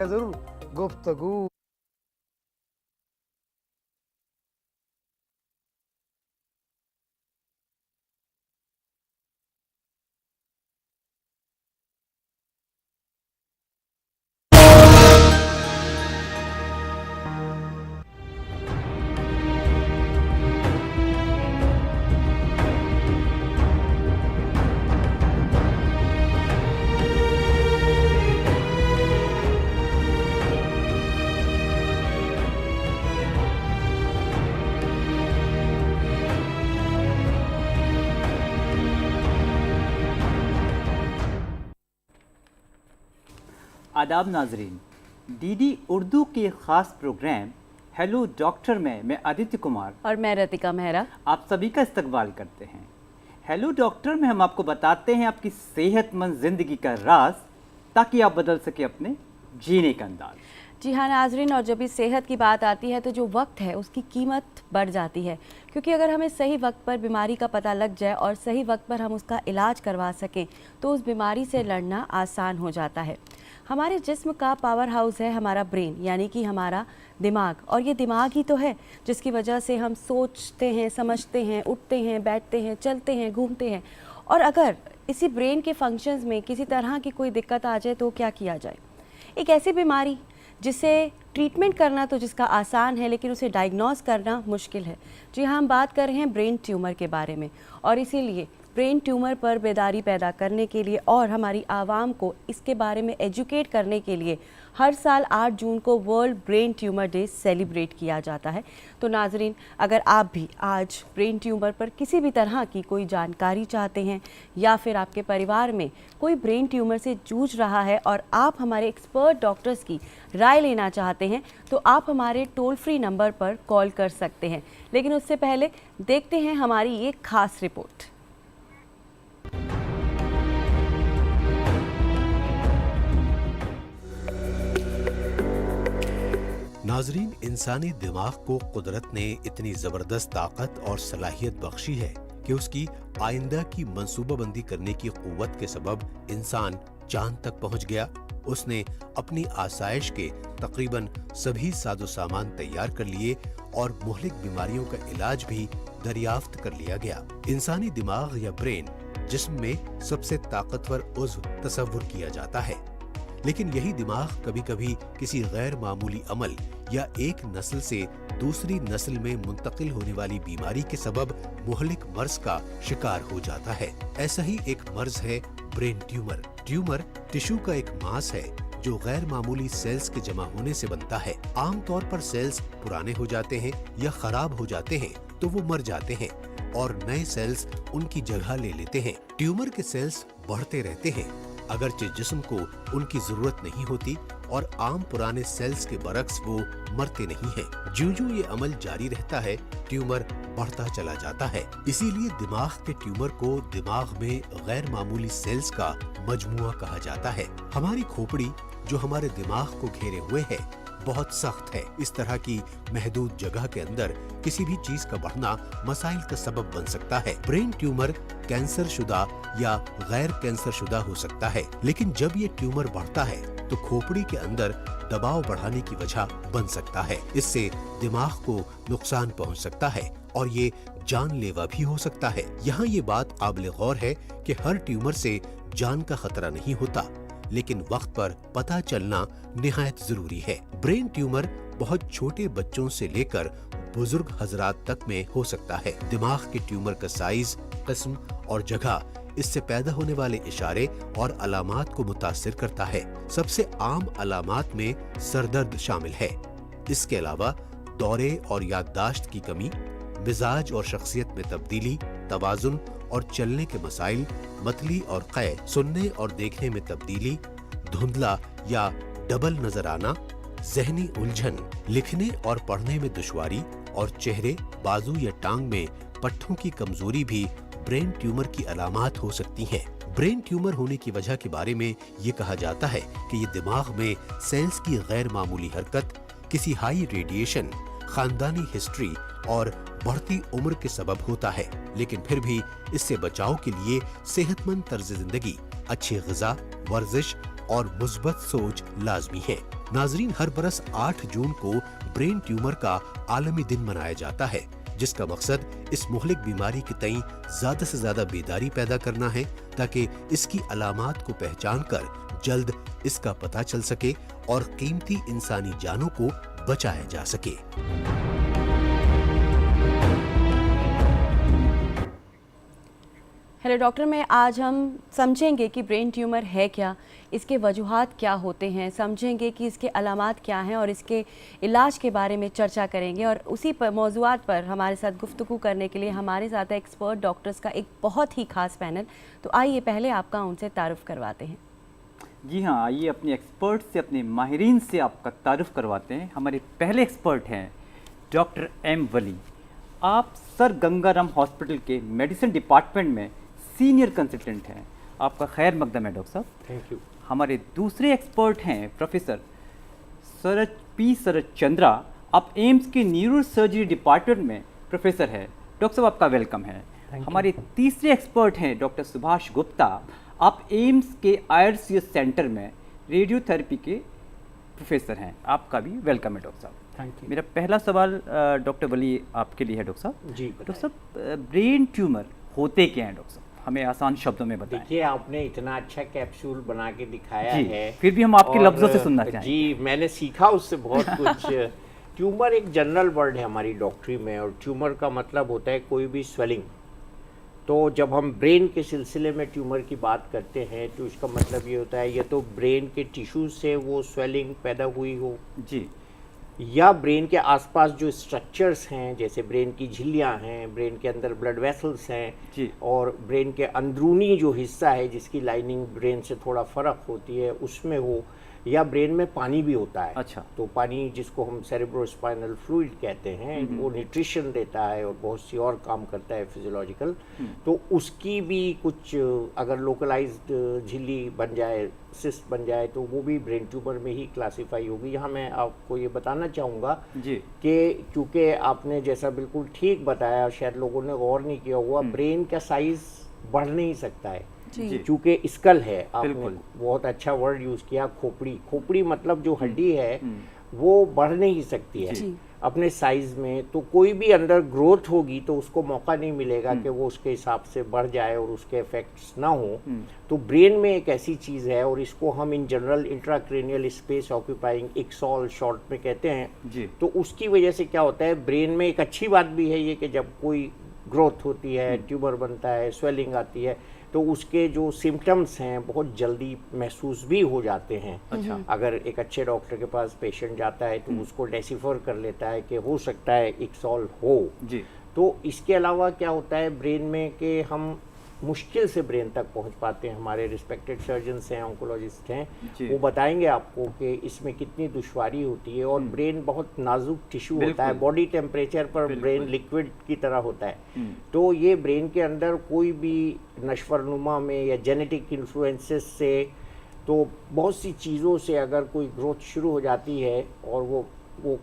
जरूर गुफ्तगू। आदाब नाजरीन, डीडी उर्दू के ख़ास प्रोग्राम हेलो डॉक्टर में मैं आदित्य कुमार और मैं रतिका मेहरा आप सभी का इस्तकबाल करते हैं। हेलो डॉक्टर में हम आपको बताते हैं आपकी सेहतमंद ज़िंदगी का राज, ताकि आप बदल सके अपने जीने का अंदाज। जी हाँ नाजरीन, और जब भी सेहत की बात आती है तो जो वक्त है उसकी कीमत बढ़ जाती है, क्योंकि अगर हमें सही वक्त पर बीमारी का पता लग जाए और सही वक्त पर हम उसका इलाज करवा सकें तो उस बीमारी से लड़ना आसान हो जाता है। हमारे जिस्म का पावर हाउस है हमारा ब्रेन, यानी कि हमारा दिमाग, और ये दिमाग ही तो है जिसकी वजह से हम सोचते हैं, समझते हैं, उठते हैं, बैठते हैं, चलते हैं, घूमते हैं। और अगर इसी ब्रेन के फंक्शंस में किसी तरह की कोई दिक्कत आ जाए तो क्या किया जाए? एक ऐसी बीमारी जिसे ट्रीटमेंट करना तो जिसका आसान है, लेकिन उसे डायग्नोज करना मुश्किल है। जी हाँ, हम बात कर रहे हैं ब्रेन ट्यूमर के बारे में, और इसीलिए ब्रेन ट्यूमर पर बेदारी पैदा करने के लिए और हमारी आवाम को इसके बारे में एजुकेट करने के लिए हर साल 8 जून को world brain tumour day celebrate किया जाता है। तो नाजरीन, अगर आप भी आज ब्रेन ट्यूमर पर किसी भी तरह की कोई जानकारी चाहते हैं या फिर आपके परिवार में कोई ब्रेन ट्यूमर से जूझ रहा है और आप हमारे एक्सपर्ट डॉक्टर्स की राय लेना चाहते हैं तो आप हमारे टोल फ्री नंबर पर कॉल कर सकते हैं। लेकिन उससे पहले देखते हैं हमारी ये खास रिपोर्ट। नाजरीन, इंसानी दिमाग को कुदरत ने इतनी जबरदस्त ताकत और सलाहियत बख्शी है कि उसकी आइंदा की मंसूबाबंदी करने की कुव्वत के सबब इंसान चांद तक पहुंच गया। उसने अपनी आसाइश के तकरीबन सभी साजो सामान तैयार कर लिए और मुहलिक बीमारियों का इलाज भी दरियाफ्त कर लिया गया। इंसानी दिमाग या ब्रेन जिस्म में सबसे ताकतवर उज़्व तस्वुर किया जाता है, लेकिन यही दिमाग कभी कभी किसी गैर मामूली अमल या एक नस्ल से दूसरी नस्ल में मुंतकिल होने वाली बीमारी के सबब मुहलिक मर्ज का शिकार हो जाता है। ऐसा ही एक मर्ज है ब्रेन ट्यूमर। ट्यूमर टिश्यू का एक मास है जो गैर मामूली सेल्स के जमा होने से बनता है। आमतौर पर सेल्स पुराने हो जाते हैं या खराब हो जाते हैं तो वो मर जाते हैं और नए सेल्स उनकी जगह ले लेते हैं। ट्यूमर के सेल्स बढ़ते रहते हैं, अगरचे जिस्म को उनकी जरूरत नहीं होती, और आम पुराने सेल्स के बरक्स वो मरते नहीं हैं। ज्यों-ज्यों ये अमल जारी रहता है, ट्यूमर बढ़ता चला जाता है। इसीलिए दिमाग के ट्यूमर को दिमाग में गैर मामूली सेल्स का मजमुआ कहा जाता है। हमारी खोपड़ी जो हमारे दिमाग को घेरे हुए है बहुत सख्त है। इस तरह की महदूद जगह के अंदर किसी भी चीज का बढ़ना मसाइल का सबब बन सकता है। ब्रेन ट्यूमर कैंसर शुदा या गैर कैंसर शुदा हो सकता है, लेकिन जब ये ट्यूमर बढ़ता है तो खोपड़ी के अंदर दबाव बढ़ाने की वजह बन सकता है। इससे दिमाग को नुकसान पहुंच सकता है और ये जानलेवा भी हो सकता है। यहाँ ये बात काबिल गौर है कि हर ट्यूमर से जान का खतरा नहीं होता, लेकिन वक्त पर पता चलना निहायत जरूरी है। ब्रेन ट्यूमर बहुत छोटे बच्चों से लेकर बुजुर्ग हजरात तक में हो सकता है। दिमाग के ट्यूमर का साइज, किस्म और जगह इससे पैदा होने वाले इशारे और अलामात को मुतासिर करता है। सबसे आम अलामात में सरदर्द शामिल है। इसके अलावा दौरे और याददाश्त की कमी, मिजाज और शख्सियत में तब्दीली, तवाजुन और चलने के मसाइल, मतली और कै, सुनने और देखने में तब्दीली, धुंधला या डबल नजर आना, जहनी उलझन, लिखने और पढ़ने में दुश्वारी और चेहरे, बाजू या टांग में पट्टों की कमजोरी भी ब्रेन ट्यूमर की अलामात हो सकती हैं। ब्रेन ट्यूमर होने की वजह के बारे में ये कहा जाता है कि ये दिमाग में सेल्स की गैर मामूली हरकत, किसी हाई रेडिएशन, खानदानी हिस्ट्री और बढ़ती उम्र के सबब होता है। लेकिन फिर भी इससे बचाव के लिए सेहतमंद तर्ज जिंदगी, अच्छी ग़िज़ा, वर्जिश और मुस्बत सोच लाजमी है। नाजरीन, हर बरस 8 जून को ब्रेन ट्यूमर का आलमी दिन मनाया जाता है, जिसका मकसद इस मुहलिक बीमारी के तई ज्यादा से ज्यादा बेदारी पैदा करना है, ताकि इसकी अलामात को पहचान कर जल्द इसका पता चल सके और कीमती इंसानी जानों को बचाया जा सके। हेलो डॉक्टर, में आज हम समझेंगे कि ब्रेन ट्यूमर है क्या, इसके वजूहात क्या होते हैं, समझेंगे कि इसके अलामात क्या हैं और इसके इलाज के बारे में चर्चा करेंगे। और उसी पर मौज़ूआत पर हमारे साथ गुफ्तगू करने के लिए हमारे साथ एक्सपर्ट डॉक्टर्स का एक बहुत ही खास पैनल। तो आइए पहले आपका उनसे तारुफ करवाते हैं। जी हाँ, आइए अपने एक्सपर्ट से, अपने माहिरीन से आपका तारुफ करवाते हैं। हमारे पहले एक्सपर्ट हैं डॉक्टर एम वली। आप सर गंगाराम हॉस्पिटल के मेडिसिन डिपार्टमेंट में सीनियर कंसल्टेंट हैं। आपका खैर मकदम है डॉक्टर साहब। Thank you. हमारे दूसरे एक्सपर्ट हैं प्रोफेसर शरद चंद्रा। आप एम्स के न्यूरो सर्जरी डिपार्टमेंट में प्रोफेसर है। डॉक्टर साहब, आपका वेलकम है। हमारे तीसरे एक्सपर्ट हैं डॉक्टर सुभाष गुप्ता। आप एम्स के IRCS सेंटर में रेडियोथेरेपी के प्रोफेसर हैं। आपका भी वेलकम है डॉक्टर साहब। Thank you. मेरा पहला सवाल डॉक्टर वली आपके लिए है डॉक्टर साहब। जी डॉक्टर साहब, ब्रेन ट्यूमर होते क्या हैं डॉक्टर साहब, हमें आसान शब्दों में बताएं। देखिए, आपने इतना अच्छा कैप्सूल बना के दिखाया जी, है, फिर भी हम आपके और लफ्जों से सुनना चाहेंगे। जी, मैंने सीखा उससे बहुत कुछ। ट्यूमर एक जनरल वर्ड है हमारी डॉक्टरी में, और ट्यूमर का मतलब होता है कोई भी स्वेलिंग। तो जब हम ब्रेन के सिलसिले में ट्यूमर की बात करते हैं तो इसका मतलब ये होता है, या तो ब्रेन के टिश्यू से वो स्वेलिंग पैदा हुई हो, जी, या ब्रेन के आसपास जो स्ट्रक्चर्स हैं, जैसे ब्रेन की झिल्लियां हैं, ब्रेन के अंदर ब्लड वेसल्स हैं, जी, और ब्रेन के अंदरूनी जो हिस्सा है जिसकी लाइनिंग ब्रेन से थोड़ा फर्क होती है उसमें हो, या ब्रेन में पानी भी होता है। अच्छा। तो पानी जिसको हम सेरेब्रोस्पाइनल फ्लूइड कहते हैं, वो न्यूट्रिशन देता है और बहुत सी और काम करता है फिजियोलॉजिकल। तो उसकी भी कुछ अगर लोकलाइज्ड झिल्ली बन जाए, सिस्ट बन जाए, तो वो भी ब्रेन ट्यूमर में ही क्लासीफाई होगी। यहाँ मैं आपको ये बताना चाहूँगा जी, कि क्योंकि आपने जैसा बिल्कुल ठीक बताया, शायद लोगों ने गौर नहीं किया हुआ, ब्रेन का साइज बढ़ नहीं सकता है जी, क्योंकि स्कल है। आपने बिल्कुल। बहुत अच्छा वर्ड यूज किया, खोपड़ी। खोपड़ी मतलब जो हड्डी है वो बढ़ नहीं सकती है जी। अपने साइज में। तो कोई भी अंदर ग्रोथ होगी तो उसको मौका नहीं मिलेगा कि वो उसके हिसाब से बढ़ जाए और उसके इफेक्ट्स ना हो। तो ब्रेन में एक ऐसी चीज़ है, और इसको हम इन general intracranial space occupying ICSOL short में कहते हैं। जी, तो उसकी वजह से क्या होता है, ब्रेन में एक अच्छी बात भी है ये कि जब कोई ग्रोथ होती है, ट्यूमर बनता है, स्वेलिंग आती है, तो उसके जो सिम्टम्स हैं बहुत जल्दी महसूस भी हो जाते हैं। अच्छा। अगर एक अच्छे डॉक्टर के पास पेशेंट जाता है तो उसको डेसिफर कर लेता है कि हो सकता है इक्सॉल हो। जी, तो इसके अलावा क्या होता है ब्रेन में कि हम मुश्किल से ब्रेन तक पहुंच पाते हैं। हमारे रिस्पेक्टेड सर्जन्स हैं, ऑन्कोलॉजिस्ट हैं, जी। वो बताएंगे आपको कि इसमें कितनी दुश्वारी होती है। और ब्रेन बहुत नाजुक टिश्यू होता है, बिल्कुल। बॉडी टेम्परेचर पर बिल्कुल। ब्रेन लिक्विड की तरह होता है। तो ये ब्रेन के अंदर कोई भी नश्वरनुमा में या जेनेटिक इन्फ्लुएंसेस से, तो बहुत सी चीज़ों से अगर कोई ग्रोथ शुरू हो जाती है, और वो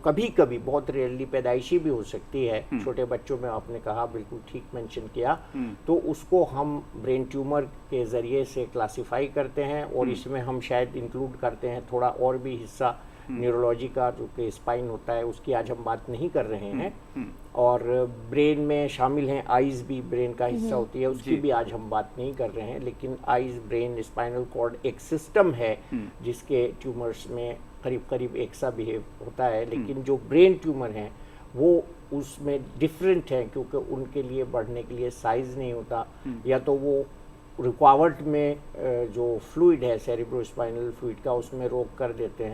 कभी कभी बहुत रेयरली पैदाइशी भी हो सकती है, छोटे बच्चों में आपने कहा, बिल्कुल ठीक मेंशन किया, तो उसको हम ब्रेन ट्यूमर के ज़रिए से क्लासिफाई करते हैं। और इसमें हम शायद इंक्लूड करते हैं थोड़ा और भी हिस्सा न्यूरोलॉजी का, जो कि स्पाइन होता है, उसकी आज हम बात नहीं कर रहे हैं। और ब्रेन में शामिल हैं आइज़ भी ब्रेन का हिस्सा होती है, उसकी भी आज हम बात नहीं कर रहे हैं। लेकिन आइज़, ब्रेन, स्पाइनल कॉर्ड एक सिस्टम है जिसके ट्यूमर्स में करीब करीब एक सा बिहेव होता है। लेकिन जो ब्रेन ट्यूमर हैं वो उसमें डिफरेंट हैं, क्योंकि उनके लिए बढ़ने के लिए साइज नहीं होता, या तो वो रुकावट में जो फ्लूइड है सेरेब्रोस्पाइनल फ्लूइड का, उसमें रोक देते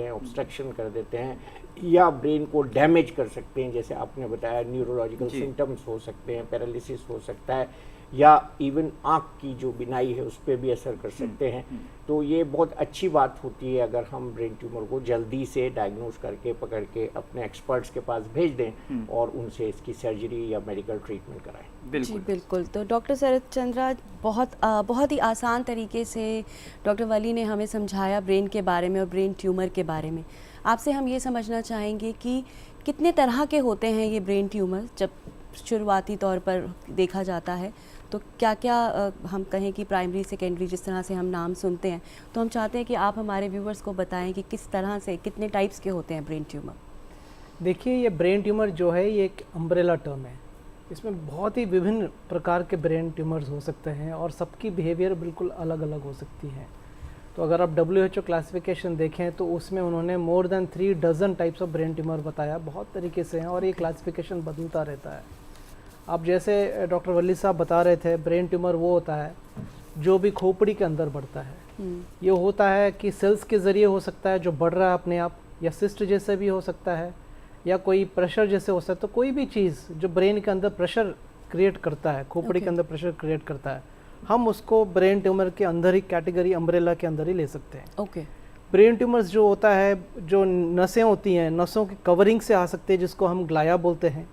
हैं, ऑब्स्ट्रक्शन कर देते हैं, या ब्रेन को डैमेज कर सकते हैं। जैसे आपने बताया, न्यूरोलॉजिकल सिम्टम्स हो सकते हैं, पैरालिसिस हो सकता है, या इवन आँख की जो बिनाई है उस पर भी असर कर सकते हैं। तो ये बहुत अच्छी बात होती है अगर हम ब्रेन ट्यूमर को जल्दी से डायग्नोज करके, पकड़ के अपने एक्सपर्ट्स के पास भेज दें और उनसे इसकी सर्जरी या मेडिकल ट्रीटमेंट कराएं। जी बिल्कुल। तो डॉक्टर शरद चंद्रा, बहुत ही आसान तरीके से डॉक्टर वली ने हमें समझाया ब्रेन के बारे में और ब्रेन ट्यूमर के बारे में। आपसे हम ये समझना चाहेंगे कि कितने तरह के होते हैं ये ब्रेन ट्यूमर जब शुरुआती तौर पर देखा जाता है। तो क्या क्या हम कहें कि प्राइमरी सेकेंडरी जिस तरह से हम नाम सुनते हैं, तो हम चाहते हैं कि आप हमारे व्यूवर्स को बताएं कि किस तरह से, कितने टाइप्स के होते हैं ब्रेन ट्यूमर। देखिए, ये ब्रेन ट्यूमर जो है ये एक अम्ब्रेला टर्म है। इसमें बहुत ही विभिन्न प्रकार के ब्रेन ट्यूमर्स हो सकते हैं और सबकी बिहेवियर बिल्कुल अलग अलग हो सकती है। तो अगर आप WHO क्लासिफिकेशन देखें तो उसमें उन्होंने more than 3 dozen types of brain tumour बताया, बहुत तरीके से हैं और ये क्लासिफिकेशन बदलता रहता है। आप जैसे डॉक्टर वली साहब बता रहे थे, ब्रेन ट्यूमर वो होता है जो भी खोपड़ी के अंदर बढ़ता है। ये होता है कि सेल्स के ज़रिए हो सकता है जो बढ़ रहा है अपने आप, या सिस्ट जैसे भी हो सकता है, या कोई प्रेशर जैसे हो सकता है। तो कोई भी चीज़ जो ब्रेन के अंदर प्रेशर क्रिएट करता है, खोपड़ी के अंदर प्रेशर क्रिएट करता है, हम उसको ब्रेन ट्यूमर के अंदर ही, कैटेगरी अम्ब्रेला के अंदर ही ले सकते हैं। ब्रेन ट्यूमर्स जो होता है, जो नसें होती हैं, नसों की कवरिंग से आ सकते हैं, जिसको हम ग्लाया बोलते हैं,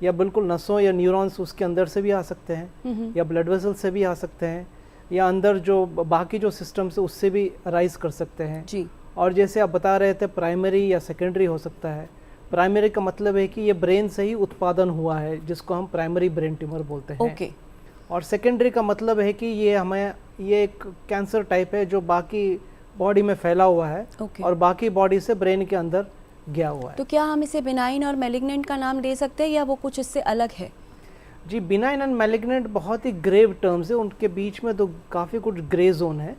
या बिल्कुल नसों या न्यूरॉन्स उसके अंदर से भी आ सकते हैं, या ब्लड वेसल से भी आ सकते हैं, या अंदर जो बाकी जो सिस्टम्स है उससे भी राइज कर सकते हैं जी। और जैसे आप बता रहे थे प्राइमरी या सेकेंडरी हो सकता है। प्राइमरी का मतलब है कि ये ब्रेन से ही उत्पादन हुआ है, जिसको हम प्राइमरी ब्रेन ट्यूमर बोलते हैं। और सेकेंडरी का मतलब है कि ये एक कैंसर टाइप है जो बाकी बॉडी में फैला हुआ है और बाकी बॉडी से ब्रेन के अंदर गया हुआ है। तो क्या हम इसे बिनाइन और मैलिग्नेंट का नाम दे सकते हैं या वो कुछ इससे अलग है? जी, बिनाइन एंड मैलिग्नेंट बहुत ही ग्रेव टर्म्स है, उनके बीच में तो काफ़ी कुछ ग्रे जोन है।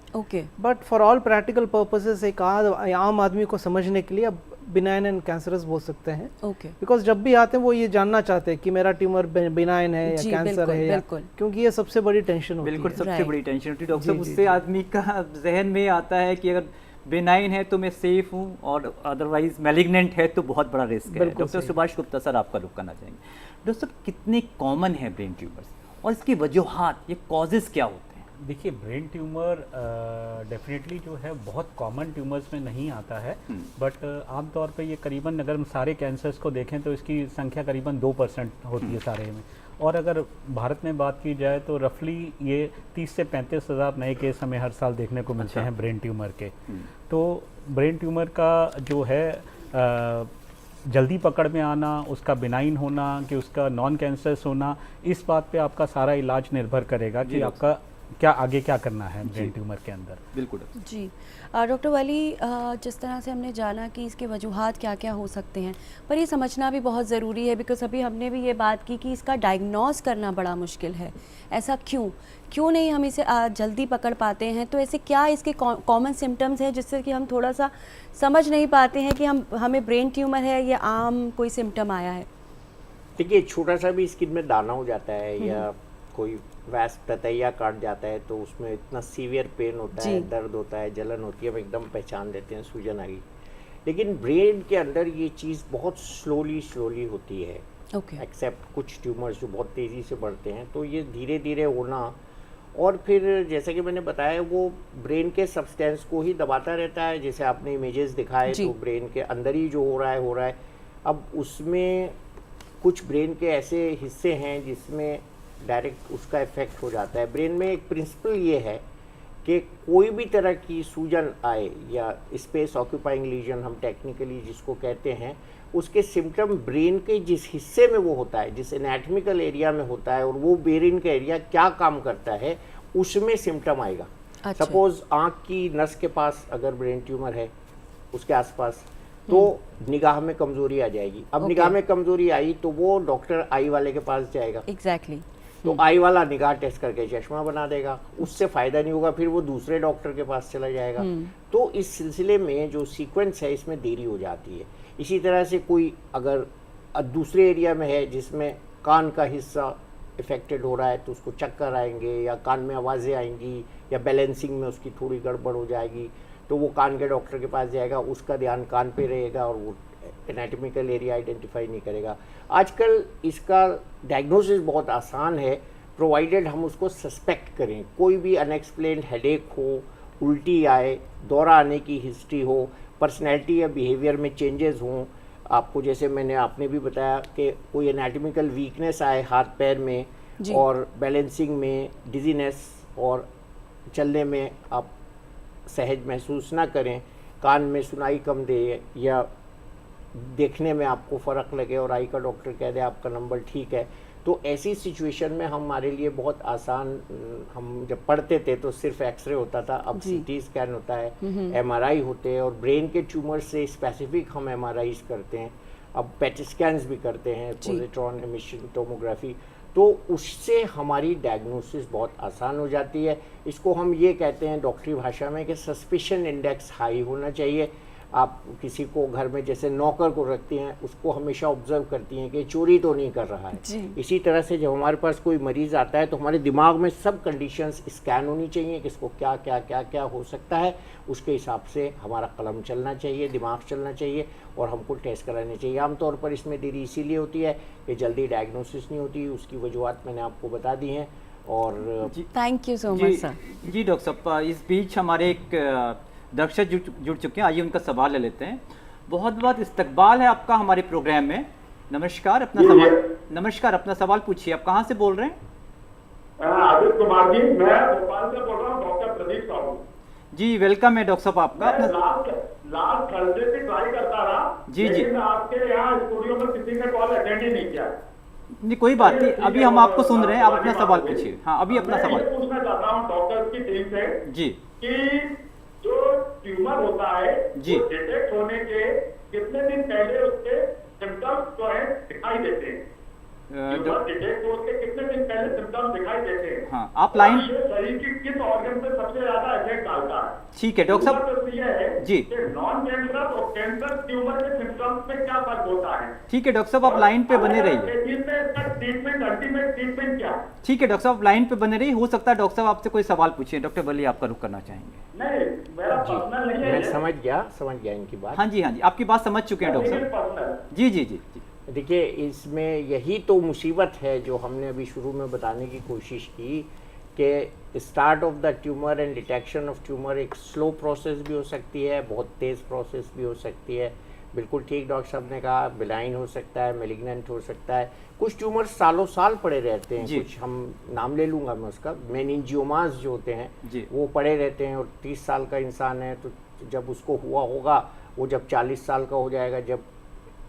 But for all practical purposes एक आम आदमी को समझने के लिए अब बिनाइन एंड कैंसरस बोल सकते हैं। बिकॉज जब भी आते हैं वो ये जानना चाहते हैं कि मेरा ट्यूमर बिनाइन है या कैंसर है, या क्योंकि ये सबसे बड़ी टेंशन होती है। बिल्कुल, सबसे बड़ी टेंशन होती है डॉक्टर साहब। उससे आदमी का जहन में आता है कि अगर बिनाइन है तो मैं सेफ हूँ और अदरवाइज मैलिग्नेंट है तो बहुत बड़ा रिस्क है। डॉक्टर सुभाष गुप्ता सर, आपका रुख करना चाहेंगे। डॉक्टर साहब, कितने कॉमन है ब्रेन ट्यूमर्स और इसकी वजूहात, ये कॉजेज क्या होते हैं? देखिए, ब्रेन ट्यूमर डेफिनेटली जो है बहुत कॉमन ट्यूमर्स में नहीं आता है, बट आमतौर पे ये करीबन, अगर हम सारे कैंसर्स को देखें तो इसकी संख्या करीबन 2% होती है सारे में। और अगर भारत में बात की जाए तो रफली ये 30 से 35 हज़ार नए केस हमें हर साल देखने को मिलते हैं ब्रेन ट्यूमर के। तो ब्रेन ट्यूमर का जो है जल्दी पकड़ में आना, उसका बिनाइन होना कि उसका नॉन कैंसरस होना, इस बात पे आपका सारा इलाज निर्भर करेगा कि आपका क्या आगे क्या करना है ब्रेन ट्यूमर के अंदर। बिल्कुल जी। डॉक्टर वली, जिस तरह से हमने जाना कि इसके वजूहात क्या क्या हो सकते हैं, पर ये समझना भी बहुत ज़रूरी है, बिकॉज अभी हमने भी ये बात की कि इसका डायग्नोस करना बड़ा मुश्किल है। ऐसा क्यों नहीं हम इसे जल्दी पकड़ पाते हैं? तो ऐसे क्या इसके कॉमन सिम्टम्स हैं जिससे कि हम थोड़ा सा समझ नहीं पाते हैं कि हमें ब्रेन ट्यूमर है या आम कोई सिम्टम आया है? देखिए, छोटा सा भी स्किन में दाना हो जाता है या कोई वैस्प ततैया काट जाता है तो उसमें इतना सीवियर पेन होता है, दर्द होता है, जलन होती है, हम एकदम पहचान लेते हैं सूजन आ गई। लेकिन ब्रेन के अंदर ये चीज़ बहुत स्लोली होती है, एक्सेप्ट कुछ ट्यूमर्स जो बहुत तेज़ी से बढ़ते हैं। तो ये धीरे धीरे होना, और फिर जैसे कि मैंने बताया, वो ब्रेन के सब्सटेंस को ही दबाता रहता है। जैसे आपने इमेजेस दिखाए तो ब्रेन के अंदर ही जो हो रहा है। अब उसमें कुछ ब्रेन के ऐसे हिस्से हैं जिसमें डायरेक्ट उसका इफेक्ट हो जाता है। ब्रेन में एक प्रिंसिपल ये है कि कोई भी तरह की सूजन आए या स्पेस ऑक्यूपाइंग लीजन हम टेक्निकली जिसको कहते हैं, उसके सिम्टम ब्रेन के जिस हिस्से में वो होता है, जिस एनाटॉमिकल एरिया में होता है, और वो ब्रेन का एरिया क्या काम करता है उसमें सिम्टम आएगा। सपोज आँख की नस के पास अगर ब्रेन ट्यूमर है उसके आसपास, तो निगाह में कमजोरी आ जाएगी। अब निगाह में कमजोरी आई तो वो डॉक्टर आई वाले के पास जाएगा। एग्जैक्टली। तो आई वाला निगाह टेस्ट करके चश्मा बना देगा, उससे फ़ायदा नहीं होगा, फिर वो दूसरे डॉक्टर के पास चला जाएगा। तो इस सिलसिले में जो सीक्वेंस है इसमें देरी हो जाती है। इसी तरह से कोई अगर दूसरे एरिया में है जिसमें कान का हिस्सा इफेक्टेड हो रहा है तो उसको चक्कर आएंगे या कान में आवाज़ें आएंगी या बैलेंसिंग में उसकी थोड़ी गड़बड़ हो जाएगी, तो वो कान के डॉक्टर के पास जाएगा, उसका ध्यान कान पे रहेगा और वो एनाटॉमिकल एरिया आइडेंटिफाई नहीं करेगा। आजकल इसका डायग्नोसिस बहुत आसान है, प्रोवाइडेड हम उसको सस्पेक्ट करें। कोई भी अनएक्सप्लेन्ड हेडेक हो, उल्टी आए, दौरा आने की हिस्ट्री हो, पर्सनैलिटी या बिहेवियर में चेंजेस हों, आपको जैसे आपने भी बताया कि कोई एनाटॉमिकल वीकनेस आए हाथ पैर में और बैलेंसिंग में, डिजीनेस और चलने में आप सहज महसूस ना करें, कान में सुनाई कम दे या देखने में आपको फ़र्क लगे और आई का डॉक्टर कह दे आपका नंबर ठीक है, तो ऐसी सिचुएशन में हमारे लिए बहुत आसान, हम जब पढ़ते थे तो सिर्फ एक्सरे होता था, अब सीटी स्कैन होता है, एमआरआई होते हैं, और ब्रेन के ट्यूमर से स्पेसिफिक हम एमआरआईज करते हैं, अब पेट स्कैन्स भी करते हैं, पॉजिट्रॉन एमिशन टोमोग्राफी, तो उससे हमारी डायग्नोसिस बहुत आसान हो जाती है। इसको हम ये कहते हैं डॉक्टरी भाषा में कि सस्पिशन इंडेक्स हाई होना चाहिए। आप किसी को घर में जैसे नौकर को रखती हैं, उसको हमेशा ऑब्जर्व करती हैं कि चोरी तो नहीं कर रहा है। इसी तरह से जब हमारे पास कोई मरीज आता है तो हमारे दिमाग में सब कंडीशंस स्कैन होनी चाहिए कि इसको क्या क्या क्या क्या हो सकता है, उसके हिसाब से हमारा कलम चलना चाहिए, दिमाग चलना चाहिए और हमको टेस्ट कराने चाहिए। आमतौर पर इसमें देरी इसीलिए होती है कि जल्दी डायग्नोसिस नहीं होती, उसकी वजूहत मैंने आपको बता दी हैं। और thank you so much sir. जी डॉक्टर साहब, इस बीच हमारे एक दर्शक जुड़ चुके हैं, आइए उनका सवाल ले लेते हैं। बहुत बहुत इस्तकबाल है आपका हमारे प्रोग्राम में। नमस्कार, अपना सवाल पूछिए। आप कहाँ से बोल रहे हैं? आदित्य कुमार जी, मैं भोपाल से बोल रहा हूँ, डॉक्टर प्रदीप साहू जी। वेलकम है डॉक्टर साहब आपका। लास्ट थर्सडे से ट्राई करता रहा जी जी, आपके यहाँ स्टूडियो में किसी ने कॉल अटेंड ही नहीं किया। नहीं कोई बात नहीं, अभी हम आपको सुन रहे हैं, आप अपना सवाल पूछिए। हाँ, अभी अपना सवाल पूछना चाहता हूँ डॉक्टर की टीम से जी कि जो ट्यूमर होता है जी, डिटेक्ट होने के कितने दिन पहले उसके सिम्टम्स जो है दिखाई देते हैं? ट्यूमर डिटेक्ट होने के कितने दिन पहले सिम्टम्स दिखाई देते हैं? हाँ, आप लाइन शरीर की किस ऑर्गन पे सबसे ज्यादा इफेक्ट डालता है? ठीक है डॉक्टर साहब तो ये है जी, कि नॉन कैंसर और कैंसर ट्यूमर के सिम्टम्स में क्या फर्क होता है? ठीक है डॉक्टर साहब, आप लाइन पे बने रहिए। ट्रीटमेंट अल्टीमेट ट्रीटमेंट क्या? ठीक है डॉक्टर साहब, लाइन पे बने रहिए। हो सकता है डॉक्टर साहब आपसे कोई सवाल पूछिए। डॉक्टर वली आपका रुख करना चाहेंगे? नहीं, मेरा पर्सनल नहीं है। मैं समझ गया इनकी बात। हाँ जी, आपकी बात समझ चुके हैं डॉक्टर साहब। जी जी जी जी। देखिए, इसमें यही तो मुसीबत है जो हमने अभी शुरू में बताने की कोशिश की कि start of the tumour and detection of tumour एक स्लो प्रोसेस भी हो सकती है, बहुत तेज़ प्रोसेस भी हो सकती है। बिल्कुल ठीक डॉक्टर साहब ने कहा, बिलाइन हो सकता है, मेलिग्नेंट हो सकता है। कुछ ट्यूमर सालों साल पड़े रहते हैं, कुछ हम नाम ले लूँगा मैं उसका, मेनिंजियोमास जो होते हैं वो पड़े रहते हैं। और 30 साल का इंसान है तो जब उसको हुआ होगा वो जब 40 साल का हो जाएगा, जब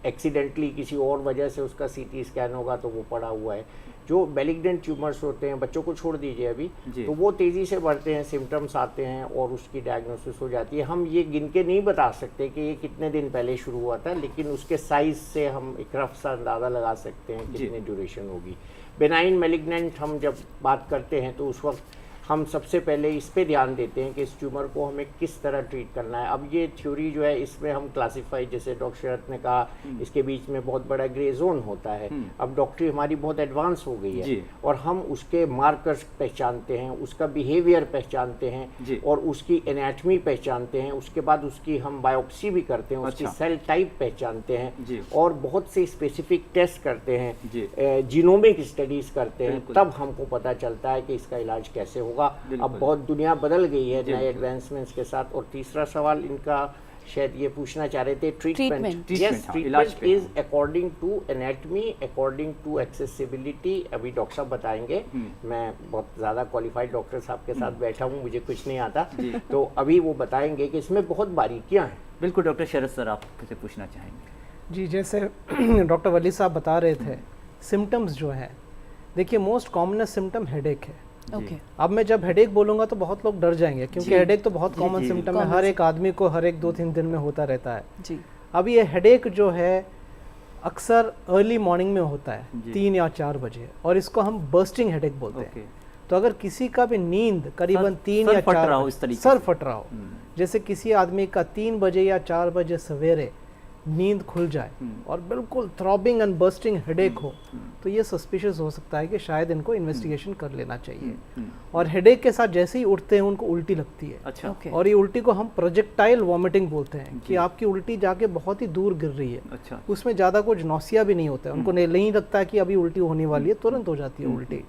एक्सीडेंटली किसी और वजह से उसका सीटी स्कैन होगा तो वो पड़ा हुआ है। जो मेलिग्नेंट ट्यूमर्स होते हैं, बच्चों को छोड़ दीजिए अभी, तो वो तेज़ी से बढ़ते हैं, सिम्टम्स आते हैं और उसकी डायग्नोसिस हो जाती है। हम ये गिन के नहीं बता सकते कि ये कितने दिन पहले शुरू हुआ था, लेकिन उसके साइज से हम एक रफ सा अंदाज़ा लगा सकते हैं कितनी ड्यूरेशन होगी। बेनाइन मेलिग्नेंट हम जब बात करते हैं तो उस वक्त हम सबसे पहले इस पे ध्यान देते हैं कि इस ट्यूमर को हमें किस तरह ट्रीट करना है। अब ये थ्योरी जो है इसमें हम क्लासिफाई, जैसे डॉक्टर शरत ने कहा, इसके बीच में बहुत बड़ा ग्रे जोन होता है। अब डॉक्टरी हमारी बहुत एडवांस हो गई है और हम उसके मार्कर्स पहचानते हैं, उसका बिहेवियर पहचानते हैं और उसकी एनाटमी पहचानते हैं। उसके बाद उसकी हम बायोप्सी भी करते हैं, उसकी सेल टाइप पहचानते हैं और बहुत से स्पेसिफिक टेस्ट करते हैं, जीनोमिक स्टडीज करते हैं। तब हमको पता चलता है कि इसका इलाज कैसे होगा। अब बहुत दुनिया बदल गई है नए एडवांसमेंट्स के साथ। और तीसरा सवाल इनका शायद ये पूछना चाह रहे थे, treatment. Yes, treatment is according to anatomy, according to accessibility. अभी डॉक्टर साहब बताएंगे, मैं बहुत ज़्यादा क्वालिफाइड डॉक्टर साहब के साथ बैठा हूँ, मुझे कुछ नहीं आता, तो अभी वो बताएंगे कि इसमें बहुत बारीकियाँ हैं। बिल्कुल डॉक्टर शरद सर, आप किसे पूछना चाहेंगे? जी, जैसे डॉक्टर वली साहब बता रहे थे, सिम्टम्स जो है, देखिए मोस्ट कॉमनेस्ट सिम्टम हेडेक है। अब मैं जब हेडेक बोलूंगा तो बहुत लोग डर जाएंगे, क्योंकि हेडेक तो बहुत कॉमन सिम्टम है, हर एक आदमी को हर एक 2-3 दिन में होता रहता है जी। अब ये हेडेक जो है अक्सर अर्ली मॉर्निंग में होता है, 3 या 4 बजे, और इसको हम बर्स्टिंग हेडेक बोलते हैं। तो अगर किसी का भी नींद करीबन 3 या 4 सर फट रहा हो, जैसे किसी आदमी का 3 बजे या 4 बजे सवेरे नींद खुल जाए और बिल्कुल थ्रॉबिंग एंड बर्स्टिंग हेडेक हो, तो ये सस्पिशियस हो सकता है कि शायद इनको इन्वेस्टिगेशन कर लेना चाहिए। और हेडेक के साथ जैसे ही उठते हैं उनको उल्टी लगती है। अच्छा। और ये उल्टी को हम प्रोजेक्टाइल वॉमिटिंग बोलते हैं, कि आपकी उल्टी जाके बहुत ही दूर गिर रही है। अच्छा। उसमें ज़्यादा कुछ नौसिया भी नहीं होता है, उनको नहीं लगता कि अभी उल्टी होने वाली है, तुरंत हो जाती है उल्टी।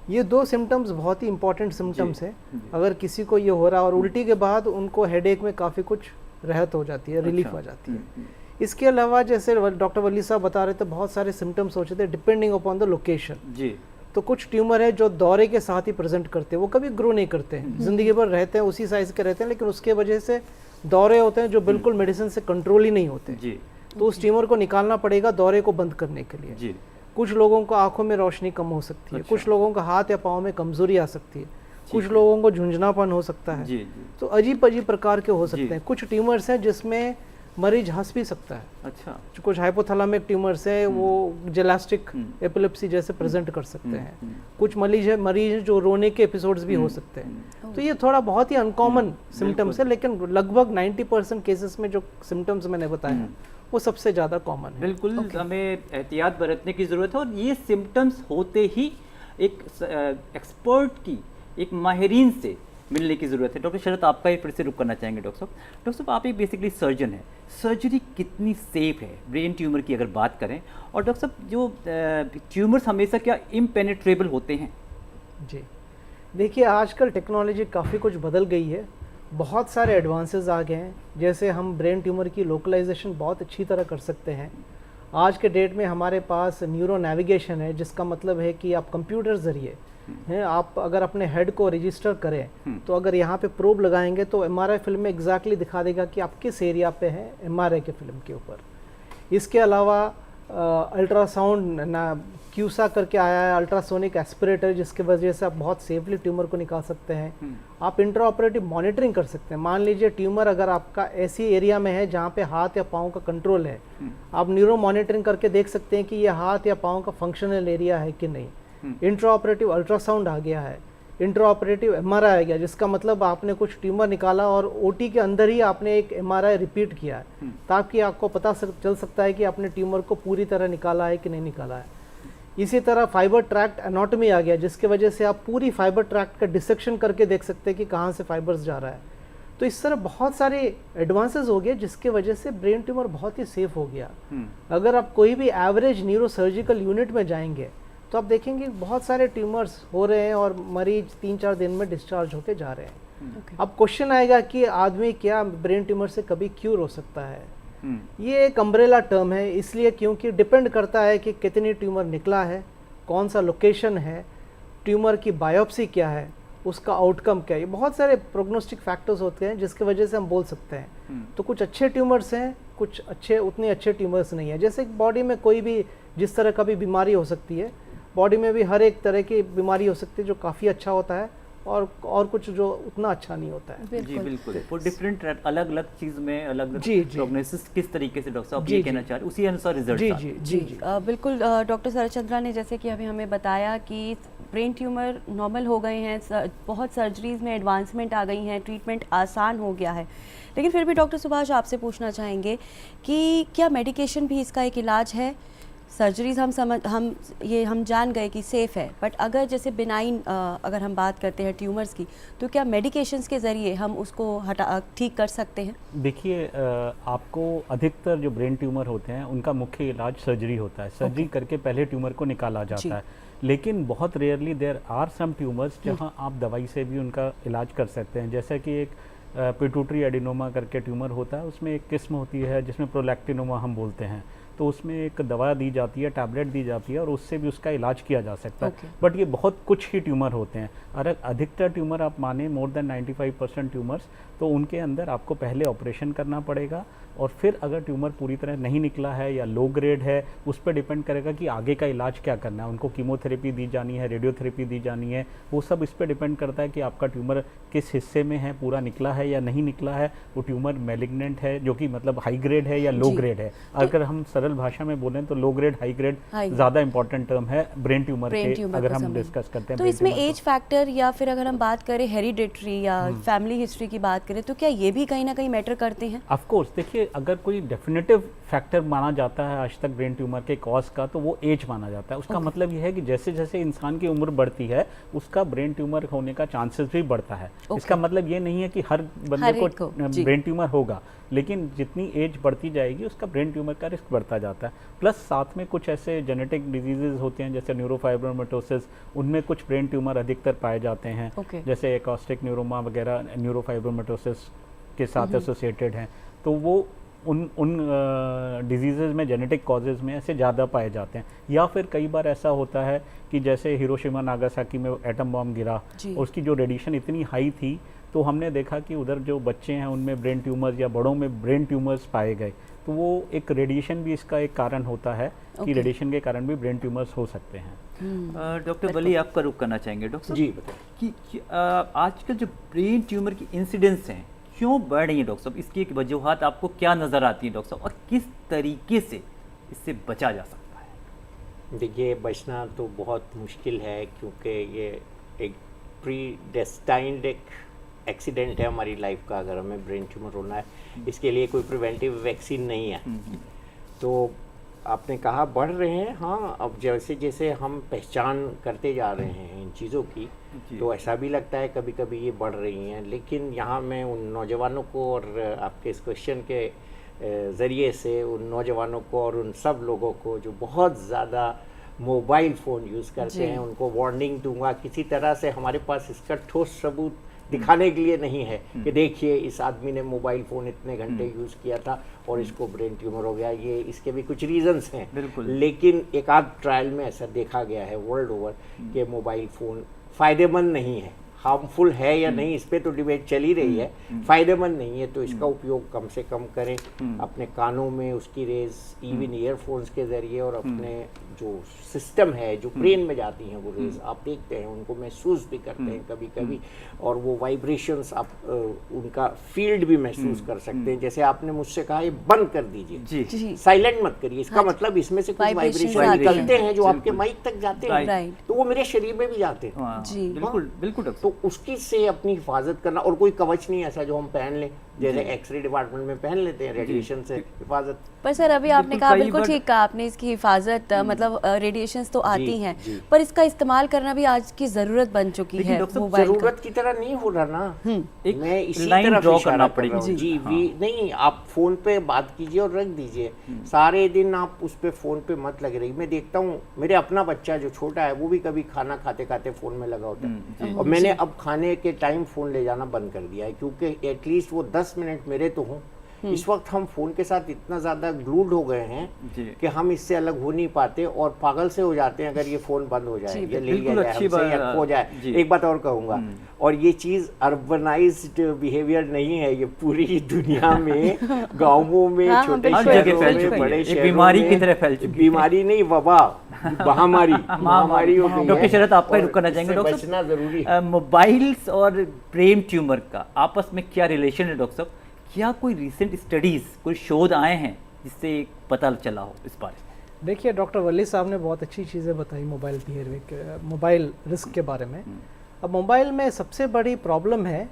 ये 2 सिम्टम्स बहुत ही इंपॉर्टेंट सिम्टम्स हैं। अगर किसी को ये हो रहा है और उल्टी के बाद उनको हेडेक में काफ़ी कुछ राहत हो जाती है, रिलीफ आ जाती है। इसके अलावा जैसे डॉक्टर वली साहब बता रहे थे, बहुत सारे सिम्टम्स होते हैं डिपेंडिंग अपॉन द लोकेशन जी। तो कुछ ट्यूमर है जो दौरे के साथ ही प्रेजेंट करते हैं, वो कभी ग्रो नहीं करते हैं, जिंदगी भर रहते हैं, उसी साइज के रहते हैं, लेकिन उसके वजह से दौरे होते हैं जो बिल्कुल मेडिसिन से कंट्रोल ही नहीं होते जी। तो उस ट्यूमर को निकालना पड़ेगा दौरे को बंद करने के लिए जी। कुछ लोगों को आंखों में रोशनी कम हो सकती है, अच्छा। कुछ लोगों का हाथ या पाँव में कमजोरी आ सकती है, कुछ लोगों को झुंझुनापन हो सकता है। जी जी। तो अजीब अजीब प्रकार के हो सकते जी। हैं। कुछ ट्यूमर्स हैं जिसमें मरीज हंस भी सकता है। अच्छा। कुछ हाइपोथैलेमिक ट्यूमर्स हैं, वो जेलास्टिक एपिलेप्सी जैसे प्रेजेंट कर सकते हैं। कुछ मरीज जो रोने के एपिसोड्स भी हो सकते हैं। तो ये थोड़ा बहुत ही अनकॉमन सिम्टम्स है, लेकिन लगभग 90% केसेस में जो सिम्टम्स मैंने बताया वो सबसे ज़्यादा कॉमन है। बिल्कुल हमें एहतियात बरतने की ज़रूरत है, और ये सिम्टम्स होते ही एक एक्सपर्ट की, एक माहिरीन से मिलने की ज़रूरत है। डॉक्टर शरद, आपका ही फिर से रुक करना चाहेंगे। डॉक्टर साहब आप एक बेसिकली सर्जन हैं, सर्जरी कितनी सेफ है ब्रेन ट्यूमर की अगर बात करें? और डॉक्टर साहब जो ट्यूमर्स हमेशा क्या इम्पेनेट्रेबल होते हैं? जी देखिए, आजकल टेक्नोलॉजी काफ़ी कुछ बदल गई है, बहुत सारे एडवांसेस आ गए हैं। जैसे हम ब्रेन ट्यूमर की लोकलाइजेशन बहुत अच्छी तरह कर सकते हैं। आज के डेट में हमारे पास न्यूरो नेविगेशन है, जिसका मतलब है कि आप कंप्यूटर ज़रिए हैं, आप अगर अपने हेड को रजिस्टर करें तो अगर यहाँ पे प्रोब लगाएंगे तो एमआरआई फिल्म में एग्जैक्टली दिखा देगा कि आप किस एरिया पे हैं एमआरआई के फिल्म के ऊपर। इसके अलावा अल्ट्रासाउंड ना क्यूसा करके आया है, अल्ट्रासोनिक एस्पिरेटर, जिसके वजह से आप बहुत सेफली ट्यूमर को निकाल सकते हैं। आप इंट्रा ऑपरेटिव मॉनिटरिंग कर सकते हैं। मान लीजिए ट्यूमर अगर आपका ऐसी एरिया में है जहाँ पे हाथ या पाँव का कंट्रोल है, आप न्यूरो मॉनिटरिंग करके देख सकते हैं कि ये हाथ या पाँव का फंक्शनल एरिया है कि नहीं। इंट्रा ऑपरेटिव अल्ट्रासाउंड आ गया है, इंट्रा ऑपरेटिव एमआरआई आ गया, जिसका मतलब आपने कुछ ट्यूमर निकाला और ओटी के अंदर ही आपने एक एमआरआई रिपीट किया है, ताकि आपको पता चल सकता है कि आपने ट्यूमर को पूरी तरह निकाला है कि नहीं निकाला है। इसी तरह फाइबर ट्रैक्ट एनाटॉमी आ गया, जिसके वजह से आप पूरी फाइबर ट्रैक्ट का डिसेक्शन करके देख सकते हैं कि कहाँ से फाइबर्स जा रहा है। तो इस तरह बहुत सारे एडवांसेस हो गए, जिसके वजह से ब्रेन ट्यूमर बहुत ही सेफ हो गया। अगर आप कोई भी एवरेज न्यूरोसर्जिकल यूनिट में जाएंगे तो आप देखेंगे बहुत सारे ट्यूमर्स हो रहे हैं और मरीज 3-4 दिन में डिस्चार्ज होके जा रहे हैं। अब क्वेश्चन आएगा कि आदमी क्या ब्रेन ट्यूमर से कभी क्यूर हो सकता है? ये एक अम्ब्रेला टर्म है, इसलिए क्योंकि डिपेंड करता है कि कितनी ट्यूमर निकला है, कौन सा लोकेशन है, ट्यूमर की बायोप्सी क्या है, उसका आउटकम क्या है। ये बहुत सारे प्रोग्नोस्टिक फैक्टर्स होते हैं जिसकी वजह से हम बोल सकते हैं। तो कुछ अच्छे ट्यूमर्स हैं, कुछ उतने अच्छे ट्यूमर्स नहीं है। जैसे बॉडी में कोई भी जिस तरह का भी बीमारी हो सकती है, बॉडी में भी हर एक तरह की बीमारी हो सकती है जो काफ़ी अच्छा होता है और कुछ जो उतना अच्छा नहीं होता है। जी बिल्कुल, वो डिफरेंट अलग अलग चीज़ में अलग जी प्रोग्नोसिस किस तरीके से डॉक्टर साहब ये कहना चाह रहे हैं, उसी अनुसार रिजल्ट जी जी जी जी बिल्कुल। डॉक्टर शरद चंद्रा ने जैसे कि अभी हमें बताया कि ब्रेन ट्यूमर नॉर्मल हो गए हैं, बहुत सर्जरीज में एडवांसमेंट आ गई हैं, ट्रीटमेंट आसान हो गया है, लेकिन फिर भी डॉक्टर सुभाष आपसे पूछना चाहेंगे कि क्या मेडिकेशन भी इसका एक इलाज है? सर्जरीज हम जान गए कि सेफ़ है, बट अगर जैसे बिनाइन अगर हम बात करते हैं ट्यूमर्स की, तो क्या मेडिकेशंस के ज़रिए हम उसको ठीक कर सकते हैं? देखिए, आपको अधिकतर जो ब्रेन ट्यूमर होते हैं उनका मुख्य इलाज सर्जरी होता है। सर्जरी करके पहले ट्यूमर को निकाला जाता है, लेकिन बहुत rarely there are some tumours जहां आप दवाई से भी उनका इलाज कर सकते हैं। जैसे कि एक पिट्यूटरी एडिनोमा करके ट्यूमर होता है, उसमें एक किस्म होती है जिसमें प्रोलैक्टिनोमा हम बोलते हैं, तो उसमें एक दवा दी जाती है, टैबलेट दी जाती है और उससे भी उसका इलाज किया जा सकता है। बट ये बहुत कुछ ही ट्यूमर होते हैं। अगर अधिकतर ट्यूमर आप माने मोर देन 95% ट्यूमर्स, तो उनके अंदर आपको पहले ऑपरेशन करना पड़ेगा और फिर अगर ट्यूमर पूरी तरह नहीं निकला है या लो ग्रेड है, उस पर डिपेंड करेगा कि आगे का इलाज क्या करना है। उनको कीमोथेरेपी दी जानी है, रेडियोथेरेपी दी जानी है, वो सब इस पर डिपेंड करता है कि आपका ट्यूमर किस हिस्से में है, पूरा निकला है या नहीं निकला है, वो ट्यूमर मैलिग्नेंट है जो कि मतलब हाई ग्रेड है या लो ग्रेड है। अगर हम सरल भाषा में बोलें तो लो ग्रेड हाई ग्रेड ज़्यादा इंपॉर्टेंट टर्म है ब्रेन ट्यूमर के अगर हम डिस्कस करते हैं। तो इसमें एज फैक्टर या फिर अगर हम बात करें हेरिडेटरी या फैमिली हिस्ट्री की बात करें, तो क्या ये भी कहीं ना कहीं मैटर करते हैं? ऑफ कोर्स, देखिए अगर कोई डेफिनेटिव फैक्टर माना जाता है आज तक ब्रेन ट्यूमर के कॉज का, तो वो एज माना जाता है। उसका मतलब ये है कि जैसे जैसे इंसान की उम्र बढ़ती है उसका ब्रेन ट्यूमर होने का चांसेस भी बढ़ता है। इसका मतलब ये नहीं है कि हर बंदे को ब्रेन ट्यूमर होगा, लेकिन जितनी एज बढ़ती जाएगी उसका ब्रेन ट्यूमर का रिस्क बढ़ता जाता है। प्लस साथ में कुछ ऐसे जेनेटिक डिजीजेज होते हैं जैसे न्यूरोफाइब्रोमेटोसिस, उनमें कुछ ब्रेन ट्यूमर अधिकतर पाए जाते हैं, जैसे एकॉस्टिक न्यूरोमा वगैरह न्यूरोफाइब्रोमेटोसिस के साथ एसोसिएटेड हैं। तो वो उन डिजीज़ में जेनेटिक कॉजेज़ में ऐसे ज़्यादा पाए जाते हैं। या फिर कई बार ऐसा होता है कि जैसे हिरोशिमा नागासाकी में एटम बॉम्ब गिरा, उसकी जो रेडिएशन इतनी हाई थी, तो हमने देखा कि उधर जो बच्चे हैं उनमें ब्रेन ट्यूमर्स या बड़ों में ब्रेन ट्यूमर्स पाए गए। तो वो एक रेडिएशन भी इसका एक कारण होता है कि Okay. रेडिएशन के कारण भी ब्रेन ट्यूमर्स हो सकते हैं। डॉक्टर वली आपका रुख करना चाहेंगे डॉक्टर साहब? जी बताइए। कि आजकल जो ब्रेन ट्यूमर की इंसिडेंस हैं क्यों बढ़ रही है डॉक्टर साहब, इसकी एक वजूहत आपको क्या नज़र आती है डॉक्टर साहब, और किस तरीके से इससे बचा जा सकता है? देखिए, बचना तो बहुत मुश्किल है क्योंकि ये एक प्री डेस्टाइंड एक एक्सीडेंट है हमारी लाइफ का। अगर हमें ब्रेन ट्यूमर होना है, इसके लिए कोई प्रिवेंटिव वैक्सीन नहीं है। तो आपने कहा बढ़ रहे हैं, हाँ, अब जैसे जैसे हम पहचान करते जा रहे हैं इन चीज़ों की, तो ऐसा भी लगता है कभी कभी ये बढ़ रही हैं। लेकिन यहाँ मैं उन नौजवानों को और आपके इस क्वेश्चन के ज़रिए से उन नौजवानों को और उन सब लोगों को जो बहुत ज़्यादा मोबाइल फ़ोन यूज़ करते हैं, उनको वार्निंग दूंगा। किसी तरह से हमारे पास इसका ठोस सबूत दिखाने के लिए नहीं है कि देखिए इस आदमी ने मोबाइल फ़ोन इतने घंटे यूज़ किया था और इसको ब्रेन ट्यूमर हो गया। ये इसके भी कुछ रीजंस हैं, बिल्कुल। लेकिन एक आध ट्रायल में ऐसा देखा गया है वर्ल्ड ओवर कि मोबाइल फ़ोन फ़ायदेमंद नहीं है। हार्मफुल है या नहीं, इस पे तो डिबेट चल ही रही है। फ़ायदेमंद नहीं है तो इसका उपयोग कम से कम करें। अपने कानों में उसकी रेज इवन ईयरफोन्स के ज़रिए, और अपने जो सिस्टम है जो ब्रेन में जाती हैं वो रेज आप देखते हैं, उनको महसूस भी करते हैं कभी कभी, और वो वाइब्रेशंस आप उनका फील्ड भी महसूस कर सकते हैं। जैसे आपने मुझसे कहा ये बंद कर दीजिए, जी। साइलेंट मत करिए, इसका मतलब इसमें से कुछ Vibrations वाइब्रेशन आते हैं। निकलते हैं जो आपके बिल्कुल। माइक तक जाते Right. हैं, तो वो मेरे शरीर में भी जाते हैं। हाँ, जी। बिल्कुल बिल्कुल डॉक्टर तो उसकी से अपनी हिफाजत करना, और कोई कवच नहीं ऐसा जो हम पहन लें, जैसे एक्सरे डिपार्टमेंट में पहन लेते हैं रेडिएशन से हिफाजत। पर सर अभी आपने बिल्कुल, कहा, कई बिल्कुल बार- ठीक कहा आपने, इसकी हिफाजत मतलब रेडिएशंस तो आती जी, हैं, जी। पर इसका इस्तेमाल करना भी आज की ज़रूरत बन चुकी लेकिन है डॉक्टर साहब, मोबाइल का। जरूरत की तरह नहीं हो रहा ना। एक मैं इसी लाइन तरफ ड्रॉ इशारा करना कर पड़ेगा। रहा हूँ। जी, जी, हाँ। नहीं, आप फोन पे बात कीजिए और रख दीजिए, सारे दिन आप उस पे फोन पे मत लगे रहिए। मैं देखता हूँ मेरे अपना बच्चा जो छोटा है वो भी कभी खाना खाते खाते फोन में लगा होता है, और मैंने अब खाने के टाइम फोन ले जाना बंद कर दिया है, क्योंकि एटलीस्ट वो 10 मिनट मेरे तो हों। इस वक्त हम फोन के साथ इतना ज्यादा ग्लूड हो गए हैं जी। कि हम इससे अलग हो नहीं पाते, और पागल से हो जाते हैं अगर ये फोन बंद हो जाए, ये ले लिया बिल्कुल जाए अच्छी हमसे या बात- खो जाए। जी। एक बात और कहूंगा, और ये चीज अर्बनाइज्ड बिहेवियर नहीं है, ये पूरी दुनिया में गांवों में, हाँ, छोटे बिल्कुल। हर जगह शहरों फैल में, चुकी है। बड़े एक शहरों बीमारी में की तरह फैल चुकी है। बीमारी नहीं, वबा, महामारी महामारी हो गई डॉक्टर है, शरद आपका और रुक करना चाहेंगे इससे डॉक्टर बचना जरूरी है। मोबाइल्स और ब्रेन ट्यूमर का आपस में क्या रिलेशन है डॉक्टर साहब? क्या कोई रिसेंट स्टडीज, कोई शोध आए हैं जिससे पता चला हो इस बारे में? देखिए, डॉक्टर वली साहब ने बहुत अच्छी चीज़ें बताई मोबाइल बिहेवियर, मोबाइल रिस्क के बारे में। अब मोबाइल में सबसे बड़ी प्रॉब्लम है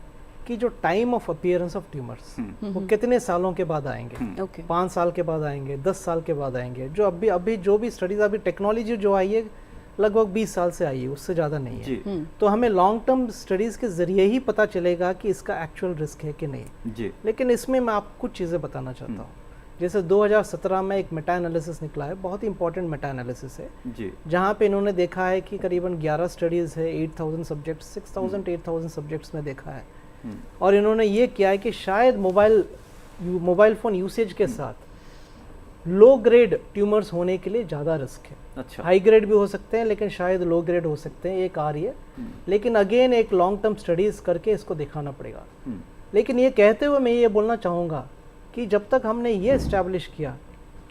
कि जो time of appearance of tumours, वो कितने सालों के बाद आएंगे। ओके। 5 साल के बाद आएंगे, 10 साल के बाद आएंगे। जो अभी जो भी स्टडीज, अभी टेक्नोलॉजी जो आई है लगभग 20 साल से आई है, उससे ज़्यादा नहीं है। जी तो हमें लॉन्ग टर्म स्टडीज़ के ज़रिए ही पता चलेगा कि इसका एक्चुअल रिस्क है कि नहीं। जी लेकिन इसमें मैं आपको कुछ चीज़ें बताना चाहता हूँ। जैसे 2017 में एक मेटा एनालिसिस निकला है, बहुत ही इंपॉर्टेंट मेटा एनालिसिस है, जी जहाँ पे इन्होंने देखा है कि करीबन 11 स्टडीज़ है, 8000 सब्जेक्ट्स, 6000 8000 सब्जेक्ट्स में देखा है। और इन्होंने ये किया है कि शायद मोबाइल फ़ोन यूसेज के साथ लो ग्रेड ट्यूमर्स होने के लिए ज़्यादा रिस्क है। अच्छा हाई ग्रेड भी हो सकते हैं, लेकिन शायद लो ग्रेड हो सकते हैं, एक आ रही है। लेकिन अगेन एक लॉन्ग टर्म स्टडीज़ करके इसको दिखाना पड़ेगा। लेकिन ये कहते हुए मैं ये बोलना चाहूँगा कि जब तक हमने ये इस्टेब्लिश किया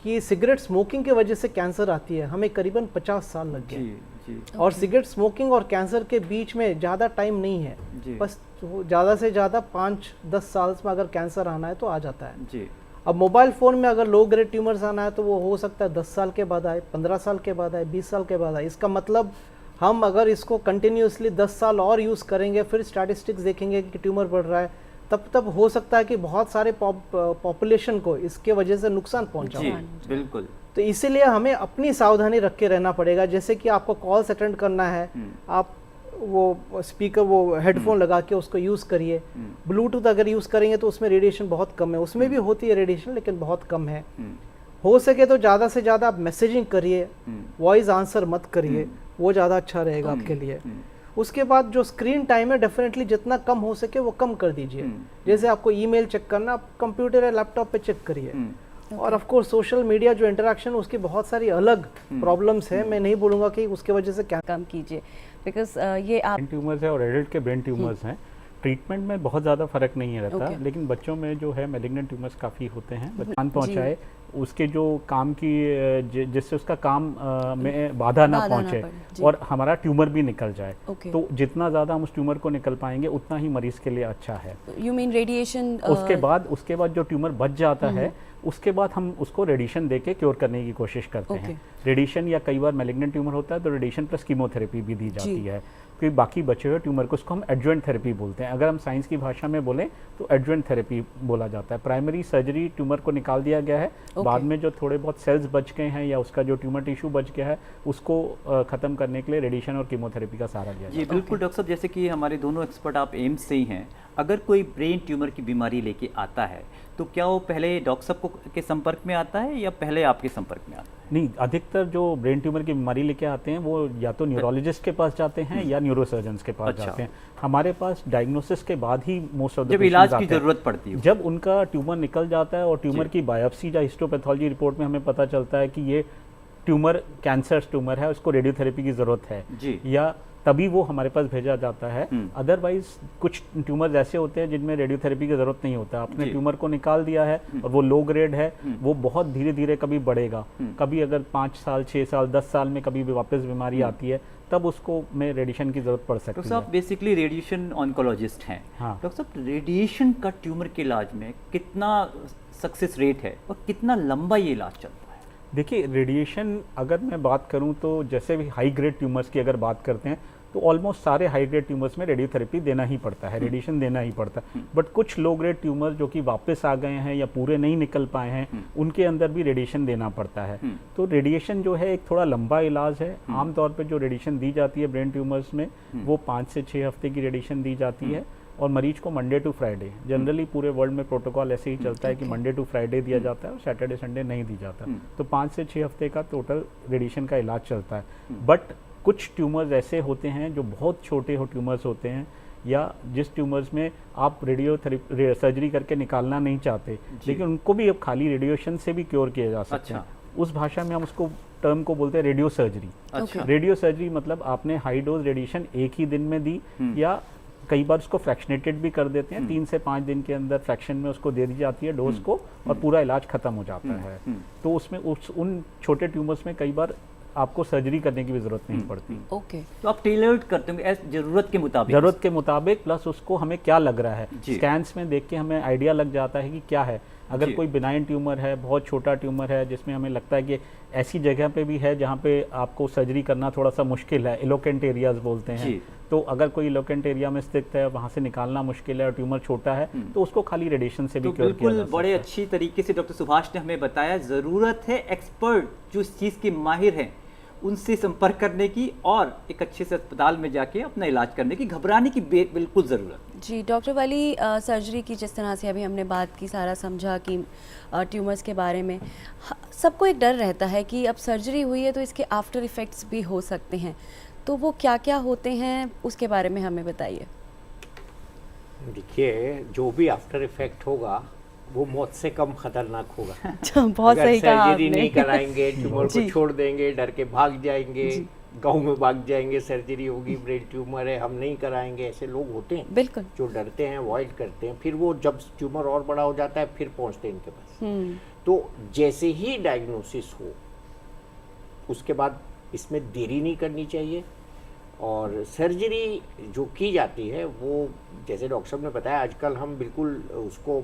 कि सिगरेट स्मोकिंग की वजह से कैंसर आती है, हमें करीबन 50 साल लग जी गए। जी और सिगरेट स्मोकिंग और कैंसर के बीच में ज़्यादा टाइम नहीं है, जी। बस ज़्यादा से ज़्यादा 5-10 साल में अगर कैंसर आना है तो आ जाता है। जी अब मोबाइल फ़ोन में अगर लो ग्रेड ट्यूमर्स आना है तो वो हो सकता है 10 साल के बाद आए, 15 साल के बाद आए, 20 साल के बाद आए। इसका मतलब हम अगर इसको कंटिन्यूसली 10 साल और यूज़ करेंगे, फिर स्टैटिस्टिक्स देखेंगे कि ट्यूमर बढ़ रहा है, तब हो सकता है कि बहुत सारे पॉपुलेशन को इसके वजह से नुकसान पहुंचा जी हो। बिल्कुल तो इसीलिए हमें अपनी सावधानी रख के रहना पड़ेगा। जैसे कि आपको कॉल्स अटेंड करना है, आप वो स्पीकर, वो हेडफोन लगा के उसको यूज़ करिए। ब्लूटूथ अगर यूज़ करेंगे तो उसमें रेडिएशन बहुत कम है, उसमें भी होती है रेडिएशन लेकिन बहुत कम है। हो सके तो ज़्यादा से ज़्यादा आप मैसेजिंग करिए, वॉइस आंसर मत करिए, वो ज़्यादा अच्छा रहेगा आपके लिए। उसके बाद जो स्क्रीन टाइम है डेफिनेटली जितना कम हो सके वो कम कर दीजिए। जैसे आपको ईमेल चेक करना, आप कंप्यूटर या लैपटॉप पे चेक करिए। और ऑफ कोर्स सोशल मीडिया जो इंटरेक्शन, उसकी बहुत सारी अलग प्रॉब्लम्स है। मैं नहीं बोलूँगा कि उसके वजह से क्या कम कीजिए, बिकॉज ये आप ब्रेन ट्यूमर्स है और एडल्ट के ब्रेन ट्यूमर्स हैं, ट्रीटमेंट में बहुत ज़्यादा फर्क नहीं रहता, Okay. लेकिन बच्चों में जो है मैलिग्नेंट ट्यूमर्स काफ़ी होते हैं, जान पहुंचाए उसके जो काम की जिससे उसका काम में बाधा ना बाधा ना पहुंचे पड़े, जी। और हमारा ट्यूमर भी निकल जाए। Okay. तो जितना ज़्यादा हम उस ट्यूमर को निकल पाएंगे उतना ही मरीज़ के लिए अच्छा है। You mean radiation? उसके बाद जो ट्यूमर बच जाता है उसके बाद हम उसको रेडिएशन देके क्योर करने की कोशिश करते हैं। रेडिएशन या कई बार मैलिग्नेंट ट्यूमर होता है तो रेडिएशन प्लस कीमोथेरेपी भी दी जाती है, क्योंकि बाकी बचे हुए ट्यूमर को उसको हम एडजुवेंट थेरेपी बोलते हैं। अगर हम साइंस की भाषा में बोलें तो एडजुवेंट थेरेपी बोला जाता है। प्राइमरी सर्जरी ट्यूमर को निकाल दिया गया है, बाद में जो थोड़े बहुत सेल्स बच गए हैं या उसका जो ट्यूमर टिश्यू बच गया है उसको खत्म करने के लिए रेडिएशन और कीमोथेरेपी का सहारा लिया जाता है। जी बिल्कुल डॉक्टर साहब, जैसे कि हमारे दोनों एक्सपर्ट आप एम्स से ही हैं, अगर कोई ब्रेन ट्यूमर की बीमारी लेके आता है तो क्या वो पहले डॉक्टर साहब के संपर्क में आता है या पहले आपके संपर्क में आता है? नहीं, अधिकतर जो ब्रेन ट्यूमर की बीमारी लेके आते हैं वो या तो न्यूरोलॉजिस्ट के पास जाते हैं या न्यूरोसर्जन्स के पास अच्छा। जाते हैं। हमारे पास डायग्नोसिस के बाद ही मोस्ट ऑफ द जब इलाज की जरूरत पड़ती है, जब उनका ट्यूमर निकल जाता है और ट्यूमर की बायोप्सी या हिस्टोपैथोलॉजी रिपोर्ट में हमें पता चलता है कि ये ट्यूमर कैंसर ट्यूमर है, उसको रेडियोथेरेपी की ज़रूरत है जी। या तभी वो हमारे पास भेजा जाता है। अदरवाइज कुछ ट्यूमर्स ऐसे होते हैं जिनमें रेडियोथेरेपी की ज़रूरत नहीं होता। आपने ट्यूमर को निकाल दिया है और वो लो ग्रेड है, वो बहुत धीरे धीरे कभी बढ़ेगा, कभी अगर 5 साल 6 साल 10 साल में कभी भी वापस बीमारी आती है तब उसको में रेडिएशन की ज़रूरत पड़ सकती डॉक्टर है। साहब बेसिकली रेडिएशन ऑन्कोलॉजिस्ट हैं। हाँ। डॉक्टर साहब रेडिएशन का ट्यूमर के इलाज में कितना सक्सेस रेट है और कितना लंबा ये इलाज चलता है? देखिए, रेडिएशन अगर मैं बात करूं तो जैसे भी हाई ग्रेड ट्यूमर्स की अगर बात करते हैं तो ऑलमोस्ट सारे हाई ग्रेड ट्यूमर्स में रेडियोथेरेपी देना ही पड़ता है, रेडिएशन देना ही पड़ता है। बट कुछ लो ग्रेड ट्यूमर जो कि वापस आ गए हैं या पूरे नहीं निकल पाए हैं उनके अंदर भी रेडिएशन देना पड़ता है। तो रेडिएशन जो है एक थोड़ा लंबा इलाज है। आमतौर पर जो रेडिएशन दी जाती है ब्रेन ट्यूमर्स में वो 5 से 6 हफ्ते की रेडिएशन दी जाती है और मरीज को मंडे टू फ्राइडे, जनरली पूरे वर्ल्ड में प्रोटोकॉल ऐसे ही चलता है कि मंडे टू फ्राइडे दिया जाता है और सैटरडे संडे नहीं दी जाता। तो 5 से 6 हफ्ते का टोटल रेडिएशन का इलाज चलता है। बट कुछ ट्यूमर्स ऐसे होते हैं जो बहुत छोटे ट्यूमर्स होते हैं या जिस ट्यूमर्स में आप रेडियोथेरेपी सर्जरी करके निकालना नहीं चाहते, लेकिन उनको भी अब खाली रेडिएशन से भी क्योर किया जा सकता है। उस भाषा में हम उसको टर्म को बोलते हैं रेडियो सर्जरी। अच्छा। रेडियो सर्जरी मतलब आपने हाई डोज रेडिएशन एक ही दिन में दी या कई बार उसको फ्रैक्शनेटेड भी कर देते हैं, 3 से 5 दिन के अंदर फ्रैक्शन में उसको दे दी जाती है डोज को और पूरा इलाज खत्म हो जाता है। तो उसमें उन छोटे ट्यूमर्स में कई बार आपको सर्जरी करने की भी जरूरत नहीं पड़ती। ओके। तो आप टेलर्ड करते होंगे जरूरत के मुताबिक प्लस उसको हमें क्या लग रहा है, स्कैन्स में देख के हमें आइडिया लग जाता है कि क्या है। अगर कोई बिनाइन ट्यूमर है, बहुत छोटा ट्यूमर है जिसमें हमें लगता है कि ऐसी जगह पे भी है जहाँ पे आपको सर्जरी करना थोड़ा सा मुश्किल है, इलोकेंट एरियाज बोलते हैं, तो अगर कोई इलोकेंट एरिया में स्थित है, वहाँ से निकालना मुश्किल है और ट्यूमर छोटा है तो उसको खाली रेडिएशन से भी तो क्योर किया जा बिल्कुल सकता बड़े है। अच्छी तरीके से डॉक्टर सुभाष ने हमें बताया। ज़रूरत है एक्सपर्ट जो इस चीज़ के माहिर हैं उनसे संपर्क करने की और एक अच्छे से अस्पताल में जाके अपना इलाज करने की, घबराने की बिल्कुल ज़रूरत। जी डॉक्टर वली, सर्जरी की जिस तरह से अभी हमने बात की, सारा समझा कि ट्यूमर्स के बारे में, सबको एक डर रहता है कि अब सर्जरी हुई है तो इसके आफ्टर इफ़ेक्ट्स भी हो सकते हैं, तो वो क्या क्या होते हैं उसके बारे में हमें बताइए। देखिए, जो भी आफ्टर इफेक्ट होगा वो मौत से कम खतरनाक होगा। बहुत सही कहा सर्जरी आपने। नहीं कराएंगे, ट्यूमर को छोड़ देंगे, डर के भाग जाएंगे, गांव में भाग जाएंगे, सर्जरी होगी, ब्रेन ट्यूमर है, हम नहीं कराएंगे, ऐसे लोग होते हैं बिल्कुल, जो डरते हैं, अवॉइड करते हैं। फिर वो जब ट्यूमर और बड़ा हो जाता है फिर पहुंचते हैं इनके पास। तो जैसे ही डायग्नोसिस हो उसके बाद इसमें देरी नहीं करनी चाहिए और सर्जरी जो की जाती है वो जैसे डॉक्टर साहब ने बताया, आजकल हम बिल्कुल उसको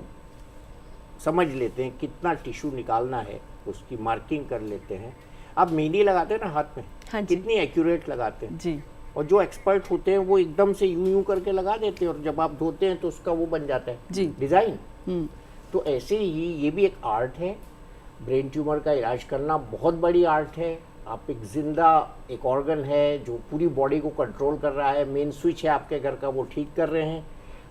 समझ लेते हैं कितना टिश्यू निकालना है, उसकी मार्किंग कर लेते हैं। आप मेहंदी लगाते हैं ना हाथ में, हाँ जी, कितनी एक्यूरेट लगाते हैं जी। और जो एक्सपर्ट होते हैं वो एकदम से यूं करके लगा देते हैं और जब आप धोते हैं तो उसका वो बन जाता है जी, डिज़ाइन। तो ऐसे ही ये भी एक आर्ट है, ब्रेन ट्यूमर का इलाज करना बहुत बड़ी आर्ट है। आप एक जिंदा एक ऑर्गन है जो पूरी बॉडी को कंट्रोल कर रहा है, मेन स्विच है आपके घर का, वो ठीक कर रहे हैं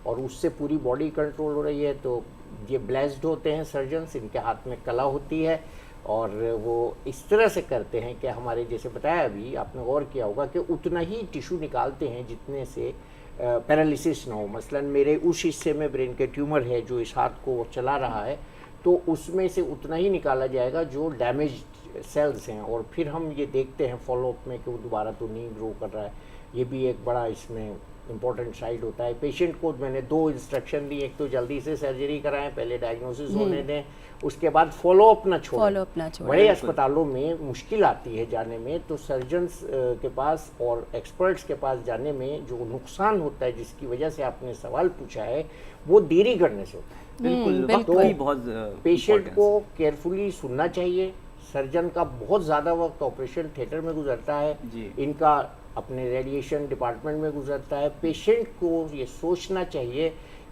और उससे पूरी बॉडी कंट्रोल हो रही है। तो ये ब्लेस्ड होते हैं सर्जन्स, इनके हाथ में कला होती है और वो इस तरह से करते हैं कि हमारे जैसे बताया अभी आपने गौर किया होगा कि उतना ही टिश्यू निकालते हैं जितने से पैरालिसिस ना हो। मसलन मेरे उस हिस्से में ब्रेन के ट्यूमर है जो इस हाथ को चला रहा है, तो उसमें से उतना ही निकाला जाएगा जो डैमेज सेल्स हैं और फिर हम ये देखते हैं फॉलोअप में कि वो दोबारा तो नहीं ग्रो कर रहा है। ये भी एक बड़ा इसमें इम्पोर्टेंट साइड होता है। पेशेंट को मैंने 2 इंस्ट्रक्शन दी, एक तो जल्दी से सर्जरी कराएं, पहले डायग्नोसिस होने दें, उसके बाद फॉलोअप ना छोड़ें। बड़े अस्पतालों में मुश्किल आती है जाने में, तो सर्जन्स के पास और एक्सपर्ट्स के पास जाने में जो नुकसान होता है, जिसकी वजह से आपने सवाल पूछा है, वो देरी करने से होता है। बिल्कुल, तो वक्त की बहुत पेशेंट को केयरफुली सुनना चाहिए। सर्जन का बहुत ज़्यादा वक्त ऑपरेशन थिएटर में गुजरता है, इनका अपने रेडिएशन डिपार्टमेंट में गुजरता है। पेशेंट को ये सोचना चाहिए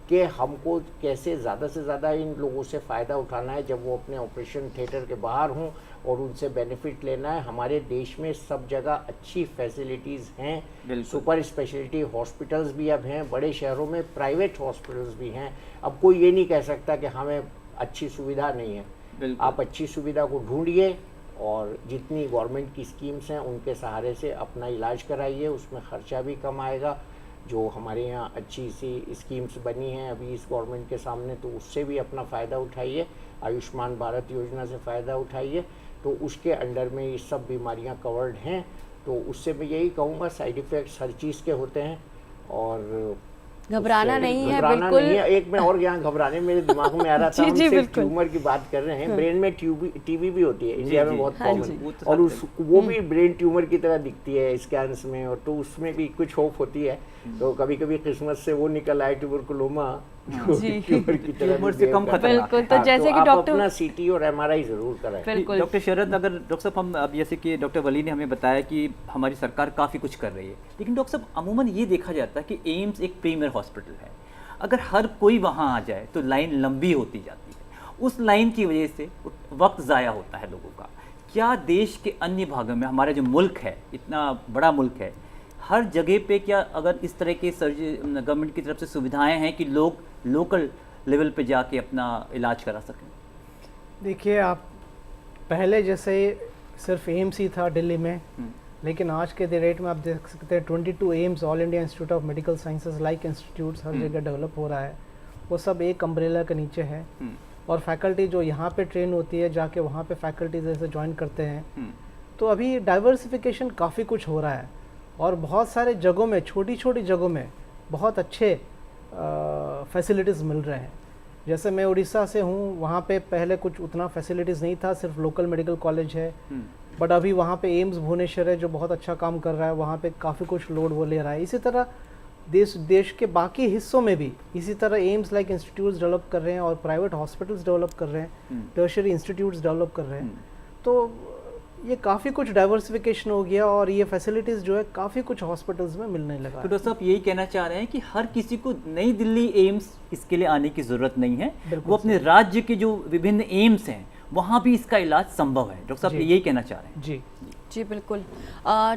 कि हमको कैसे ज़्यादा से ज़्यादा इन लोगों से फ़ायदा उठाना है जब वो अपने ऑपरेशन थिएटर के बाहर हों, और उनसे बेनिफिट लेना है। हमारे देश में सब जगह अच्छी फैसिलिटीज़ हैं, सुपर स्पेशलिटी हॉस्पिटल्स भी अब हैं, बड़े शहरों में प्राइवेट हॉस्पिटल्स भी हैं। अब कोई ये नहीं कह सकता कि हमें अच्छी सुविधा नहीं है। आप अच्छी सुविधा को ढूंढिए और जितनी गवर्नमेंट की स्कीम्स हैं उनके सहारे से अपना इलाज कराइए, उसमें ख़र्चा भी कम आएगा। जो हमारे यहाँ अच्छी सी स्कीम्स बनी हैं अभी इस गवर्नमेंट के सामने, तो उससे भी अपना फ़ायदा उठाइए। आयुष्मान भारत योजना से फ़ायदा उठाइए, तो उसके अंडर में ये सब बीमारियाँ कवर्ड हैं। तो उससे मैं यही कहूँगा, साइड इफ़ेक्ट्स हर चीज़ के होते हैं और घबराना नहीं है। घबराना बिल्कुल नहीं है। एक मैं और यहाँ घबराने मेरे दिमाग में आ रहा था, हम जी, सिर्फ ट्यूमर की बात कर रहे हैं, ब्रेन में टीबी भी होती है इंडिया में बहुत कॉमन, तो और वो भी ब्रेन ट्यूमर की तरह दिखती है स्कैन्स में, और तो उसमें भी कुछ होप होती है। तो कभी कभी किस्मत से वो निकल आए ट्यूबरकुलोमा, ट्यूमर की तरह ट्यूमर से कम खतरनाक। बिल्कुल, तो जैसे कि आप डॉक्टर अपना सीटी और एमआरआई जरूर कराएं। बिल्कुल डॉक्टर शरद, अगर डॉक्टर साहब हम अब जैसे कि डॉक्टर वली ने हमें बताया कि हमारी सरकार काफ़ी कुछ कर रही है, लेकिन डॉक्टर साहब अमूमन ये देखा जाता है कि एम्स एक प्रीमियर हॉस्पिटल है। अगर हर कोई वहाँ आ जाए तो लाइन लंबी होती जाती है, उस लाइन की वजह से वक्त ज़ाया होता है लोगों का। क्या देश के अन्य भागों में, हमारा जो मुल्क है, इतना बड़ा मुल्क है, हर जगह पे क्या अगर इस तरह के गवर्नमेंट की तरफ से सुविधाएं हैं कि लोग लोकल लेवल पे जाके अपना इलाज करा सकें? देखिए, आप पहले जैसे सिर्फ एम्स ही था दिल्ली में, लेकिन आज के डेट में आप देख सकते हैं 22 AIIMS, All India Institute of Medical Sciences like institutes हर जगह डेवलप हो रहा है। वो सब एक अम्ब्रेला के नीचे है, और फैकल्टी जो यहाँ पे ट्रेन होती है जाके वहाँ पे फैकल्टी जैसे ज्वाइन करते हैं। तो अभी डाइवर्सिफिकेशन काफ़ी कुछ हो रहा है, और बहुत सारे जगहों में, छोटी छोटी जगहों में बहुत अच्छे फैसिलिटीज़ मिल रहे हैं। जैसे मैं उड़ीसा से हूँ, वहाँ पे पहले कुछ उतना फैसिलिटीज़ नहीं था, सिर्फ लोकल मेडिकल कॉलेज है, बट अभी वहाँ पे एम्स भुवनेश्वर है जो बहुत अच्छा काम कर रहा है, वहाँ पे काफ़ी कुछ लोड वो ले रहा है। इसी तरह देश के बाकी हिस्सों में भी इसी तरह एम्स लाइक इंस्टीट्यूट्स डेवलप कर रहे हैं, और प्राइवेट हॉस्पिटल्स डेवलप कर रहे हैं, टर्शियरी इंस्टीट्यूट्स डेवलप कर रहे हैं। तो ये काफ़ी कुछ डाइवर्सिफिकेशन हो गया, और ये फैसिलिटीज़ जो है काफ़ी कुछ हॉस्पिटल्स में मिलने लगा। तो डॉक्टर साहब यही कहना चाह रहे हैं कि हर किसी को नई दिल्ली एम्स इसके लिए आने की ज़रूरत नहीं है, वो अपने राज्य के जो विभिन्न एम्स हैं वहाँ भी इसका इलाज संभव है। डॉक्टर साहब यही कहना चाह रहे हैं? जी जी बिल्कुल।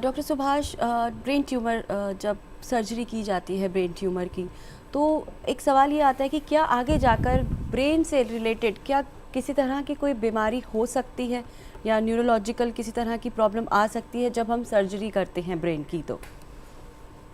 डॉक्टर सुभाष, ब्रेन ट्यूमर जब सर्जरी की जाती है ब्रेन ट्यूमर की, तो एक सवाल ये आता है कि क्या आगे जाकर ब्रेन से रिलेटेड क्या किसी तरह की कोई बीमारी हो सकती है, या न्यूरोलॉजिकल किसी तरह की प्रॉब्लम आ सकती है जब हम सर्जरी करते हैं ब्रेन की? तो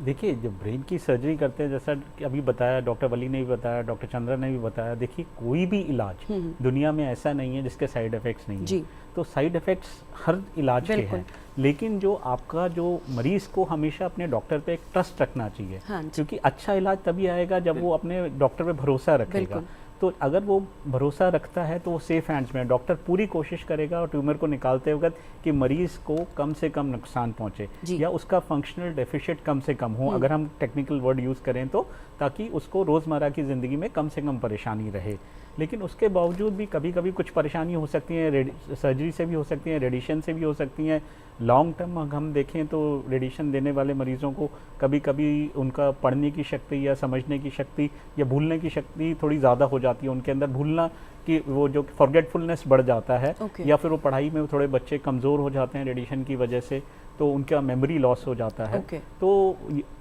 देखिए, जब ब्रेन की सर्जरी करते हैं, जैसा कि अभी बताया डॉक्टर वली ने भी बताया, डॉक्टर चंद्रा ने भी बताया, देखिए कोई भी इलाज दुनिया में ऐसा नहीं है जिसके साइड इफ़ेक्ट्स नहीं है। तो साइड इफ़ेक्ट्स हर इलाज के हैं, लेकिन जो आपका जो मरीज़ को हमेशा अपने डॉक्टर पे एक ट्रस्ट रखना चाहिए, क्योंकि अच्छा इलाज तभी आएगा जब वो अपने डॉक्टर पे भरोसा रखेगा। तो अगर वो भरोसा रखता है तो वो सेफ हैंड्स में, डॉक्टर पूरी कोशिश करेगा और ट्यूमर को निकालते वक्त कि मरीज़ को कम से कम नुकसान पहुंचे या उसका फंक्शनल डेफिशिएट कम से कम हो, अगर हम टेक्निकल वर्ड यूज़ करें तो, ताकि उसको रोज़मर्रा की ज़िंदगी में कम से कम परेशानी रहे। लेकिन उसके बावजूद भी कभी कभी कुछ परेशानी हो सकती है, सर्जरी से भी हो सकती है, रेडिएशन से भी हो सकती हैं। लॉन्ग टर्म हम देखें तो रेडिएशन देने वाले मरीज़ों को कभी कभी उनका पढ़ने की शक्ति या समझने की शक्ति या भूलने की शक्ति थोड़ी ज़्यादा हो जाती है, उनके अंदर भूलना कि वो जो फॉरगेटफुलनेस बढ़ जाता है, या फिर वो पढ़ाई में थोड़े बच्चे कमज़ोर हो जाते हैं रेडिएशन की वजह से, तो उनका मेमोरी लॉस हो जाता है। तो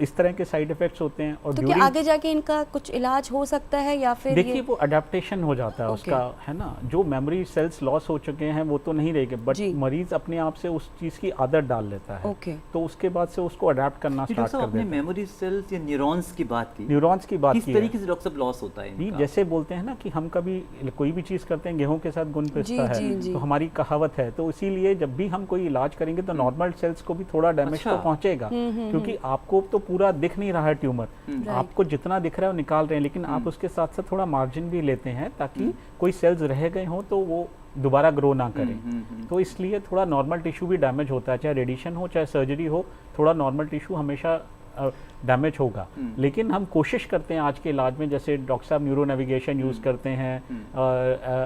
इस तरह के साइड इफ़ेक्ट्स होते हैं। और तो क्या आगे जाके इनका कुछ इलाज हो सकता है, या फिर देखिए वो अडेप्टेशन हो जाता है उसका, है ना। जो मेमोरी सेल्स लॉस हो चुके हैं वो तो नहीं रहेंगे, बट मरीज अपने आप से उस चीज़ की आदत डाल लेता है। तो उसके बाद से उसको अडेप्ट करना स्टार्ट कर देता है। मेमोरी सेल्स या न्यूरॉन्स की बात की, न्यूरॉन्स की बात किस तरीके से डॉक्टर साहब लॉस होता है? जैसे बोलते हैं ना कि हम कभी कोई भी चीज़ करते हैं गेहूं के साथ गुण पिसता है, तो हमारी कहावत है। तो इसीलिए जब भी हम कोई इलाज करेंगे तो नॉर्मल सेल्स को भी थोड़ा डैमेज तो पहुंचेगा, क्योंकि आपको तो पूरा दिख नहीं रहा है ट्यूमर, आपको जितना दिख रहा है वो निकाल रहे हैं, लेकिन आप उसके साथ साथ थोड़ा मार्जिन भी लेते हैं ताकि कोई सेल्स रह गए हों तो वो दोबारा ग्रो ना करें। तो इसलिए थोड़ा नॉर्मल टिश्यू भी डैमेज होता है, चाहे रेडिएशन हो चाहे सर्जरी हो, थोड़ा नॉर्मल टिश्यू हमेशा डैमेज होगा। लेकिन हम कोशिश करते हैं आज के इलाज में, जैसे डॉक्टर साहब न्यूरो नेविगेशन यूज़ करते हैं,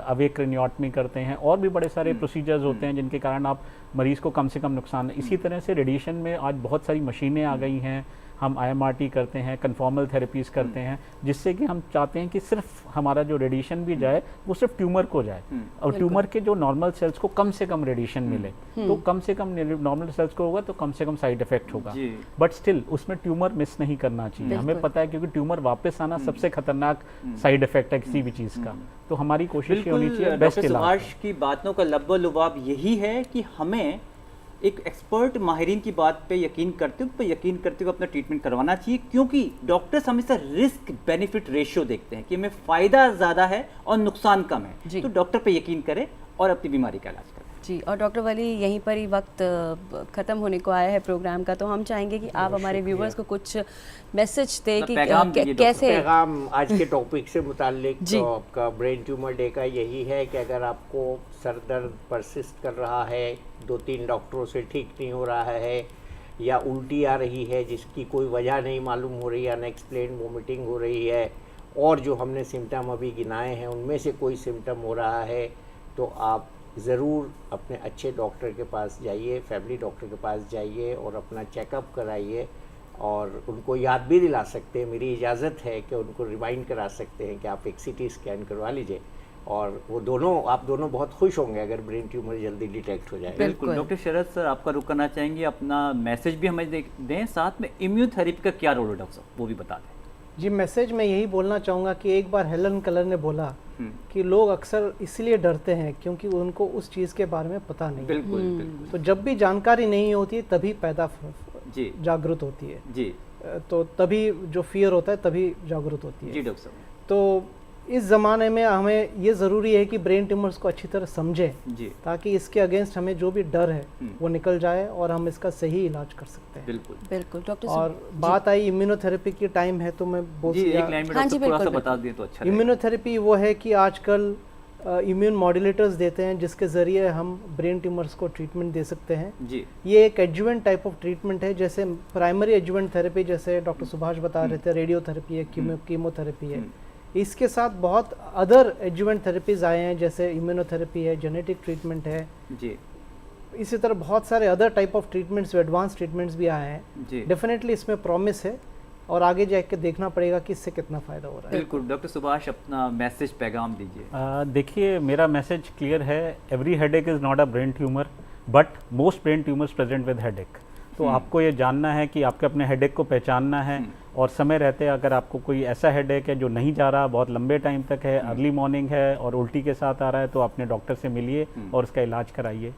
अवेक क्रेनियोटमी करते हैं, और भी बड़े सारे प्रोसीजर्स होते हैं जिनके कारण आप मरीज़ को कम से कम नुकसान। इसी तरह से रेडिएशन में आज बहुत सारी मशीनें आ गई हैं, हम IMRT करते हैं, कन्फॉर्मल थेरेपीज़ करते हैं, जिससे कि हम चाहते हैं कि सिर्फ हमारा जो रेडिएशन भी जाए वो सिर्फ ट्यूमर को जाए, और ट्यूमर के जो नॉर्मल सेल्स को कम से कम रेडिएशन मिले। तो कम से कम नॉर्मल सेल्स को होगा तो कम से कम साइड इफेक्ट होगा, बट स्टिल उसमें ट्यूमर मिस नहीं करना चाहिए। हमें पता है क्योंकि ट्यूमर वापस आना सबसे खतरनाक साइड इफेक्ट है किसी भी चीज़ का। तो हमारी कोशिश ये होनी चाहिए बेस्ट इलाज। सुभाष की बातों का लब्बो-लुबाब यही है कि हमें एक एक्सपर्ट माहिरीन की बात पे यकीन करते हुए अपना ट्रीटमेंट करवाना चाहिए, क्योंकि डॉक्टर्स हमेशा रिस्क बेनिफिट रेशियो देखते हैं कि हमें फ़ायदा ज़्यादा है और नुकसान कम है, तो डॉक्टर पे यकीन करें और अपनी बीमारी का इलाज करें। जी, और डॉक्टर वली यहीं पर ही वक्त ख़त्म होने को आया है प्रोग्राम का, तो हम चाहेंगे कि आप हमारे व्यूवर्स को कुछ मैसेज दें कि कैसे पैगाम आज के टॉपिक से मुताल्लिक। तो आपका ब्रेन ट्यूमर डे का यही है कि अगर आपको सर दर्द परसिस्ट कर रहा है, 2-3 डॉक्टरों से ठीक नहीं हो रहा है, या उल्टी आ रही है जिसकी कोई वजह नहीं मालूम हो रही है, अनएक्सप्लेन वोमिटिंग हो रही है, और जो हमने सिम्टम अभी गिनाए हैं उनमें से कोई सिम्टम हो रहा है, तो आप ज़रूर अपने अच्छे डॉक्टर के पास जाइए, फैमिली डॉक्टर के पास जाइए और अपना चेकअप कराइए, और उनको याद भी दिला सकते हैं, मेरी इजाज़त है कि उनको रिमाइंड करा सकते हैं कि आप एक CT स्कैन करवा लीजिए, और वो दोनों आप दोनों बहुत खुश होंगे अगर ब्रेन ट्यूमर जल्दी डिटेक्ट हो जाए। बिल्कुल। डॉक्टर शरद सर, आपका रुक करना चाहेंगे, अपना मैसेज भी हमें दें, साथ में इम्यूनोथेरेपी का क्या रोल है डॉक्टर साहब, वो भी बता दें। जी, मैसेज मैं यही बोलना चाहूँगा कि एक बार हेलन केलर ने बोला कि लोग अक्सर इसलिए डरते हैं क्योंकि उनको उस चीज़ के बारे में पता नहीं। बिल्कुल। तो जब भी जानकारी नहीं होती है तभी पैदा जागरूक होती है जी, तो तभी जो फियर होता है तभी जागरूक होती है जी डॉक्टर साहब। तो इस ज़माने में हमें ये ज़रूरी है कि ब्रेन ट्यूमर्स को अच्छी तरह समझें जी, ताकि इसके अगेंस्ट हमें जो भी डर है वो निकल जाए और हम इसका सही इलाज कर सकते हैं। बिल्कुल डॉक्टर। और बात आई इम्यूनोथेरेपी की टाइम है तो मैं बता दें तो अच्छा। इम्यूनोथेरेपी वो है कि आजकल इम्यून मॉड्यूलेटर्स देते हैं जिसके ज़रिए हम ब्रेन ट्यूमर्स को ट्रीटमेंट दे सकते हैं जी। ये एक एडजुवेंट टाइप ऑफ ट्रीटमेंट है, जैसे प्राइमरी एडजुवेंट थेरेपी जैसे डॉक्टर सुभाष बता रहे थे, रेडियोथेरेपी है, कीमोथेरेपी है। इसके साथ बहुत अदर एडजुवेंट थेरेपीज आए हैं जैसे इम्यूनोथेरेपी है, जेनेटिक ट्रीटमेंट है जी। इसी तरह बहुत सारे other type of treatments, advance treatments भी आए हैं। डेफिनेटली इसमें प्रॉमिस है और आगे जाकर देखना पड़ेगा कि इससे कितना फ़ायदा हो रहा है। बिल्कुल। डॉक्टर सुभाष, अपना मैसेज पैगाम दीजिए। देखिए, मेरा मैसेज क्लियर है, every headache is not a brain tumour but most brain tumours present with headache. तो आपको ये जानना है कि आपके अपने हेडेक को पहचानना है, और समय रहते अगर आपको कोई ऐसा हेडेक है जो नहीं जा रहा, बहुत लंबे टाइम तक है, अर्ली मॉर्निंग है और उल्टी के साथ आ रहा है, तो अपने डॉक्टर से मिलिए और उसका इलाज कराइए।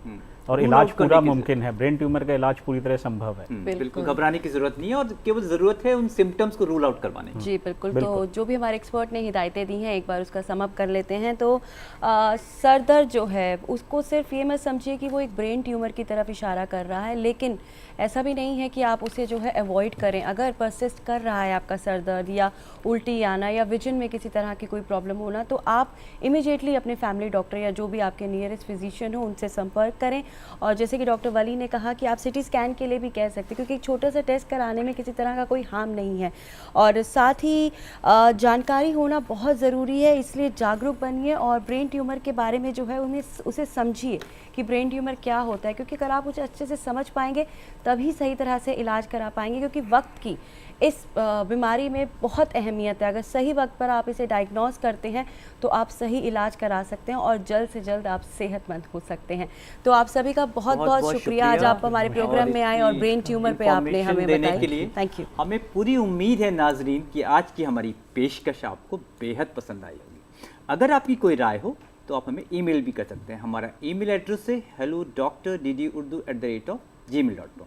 और इलाज पूरा मुमकिन है, ब्रेन ट्यूमर का इलाज पूरी तरह संभव है। बिल्कुल घबराने की जरूरत नहीं है, और केवल जरूरत है उन सिम्टम्स को रूल आउट करवाने की। जी बिल्कुल। तो जो भी हमारे एक्सपर्ट ने हिदायतें दी हैं एक बार उसका सम अप कर लेते हैं। तो सर दर्द जो है उसको सिर्फ ये मत समझिए कि वो एक ब्रेन ट्यूमर की तरफ इशारा कर रहा है, लेकिन ऐसा भी नहीं है कि आप उसे जो है अवॉइड करें। अगर परसिस्ट कर रहा है आपका सर दर्द या उल्टी आना या विजन में किसी तरह की कोई प्रॉब्लम होना, तो आप इमीडिएटली अपने फैमिली डॉक्टर या जो भी आपके नियरेस्ट फिजिशियन हो उनसे संपर्क करें। और जैसे कि डॉक्टर वली ने कहा कि आप CT स्कैन के लिए भी कह सकते हैं, क्योंकि एक छोटा सा टेस्ट कराने में किसी तरह का कोई हार्म नहीं है। और साथ ही जानकारी होना बहुत ज़रूरी है, इसलिए जागरूक बनिए और ब्रेन ट्यूमर के बारे में जो है उसे समझिए कि ब्रेन ट्यूमर क्या होता है, क्योंकि अगर आप उसे अच्छे से समझ पाएंगे तभी सही तरह से इलाज करा पाएंगे। क्योंकि वक्त की इस बीमारी में बहुत अहमियत है। अगर सही वक्त पर आप इसे डायग्नोज करते हैं तो आप सही इलाज करा सकते हैं और जल्द से जल्द आप सेहतमंद हो सकते हैं। तो आप सभी का बहुत बहुत शुक्रिया, आज आप हमारे प्रोग्राम में आए और ब्रेन ट्यूमर पे आपने हमें बताया। Thank you. हमें पूरी उम्मीद है नाजरीन कि आज की हमारी पेशकश आपको बेहद पसंद आई होगी। अगर आपकी कोई राय हो तो आप हमें ईमेल भी कर सकते हैं। हमारा ईमेल एड्रेस है hello.ddurdu@gmail.com।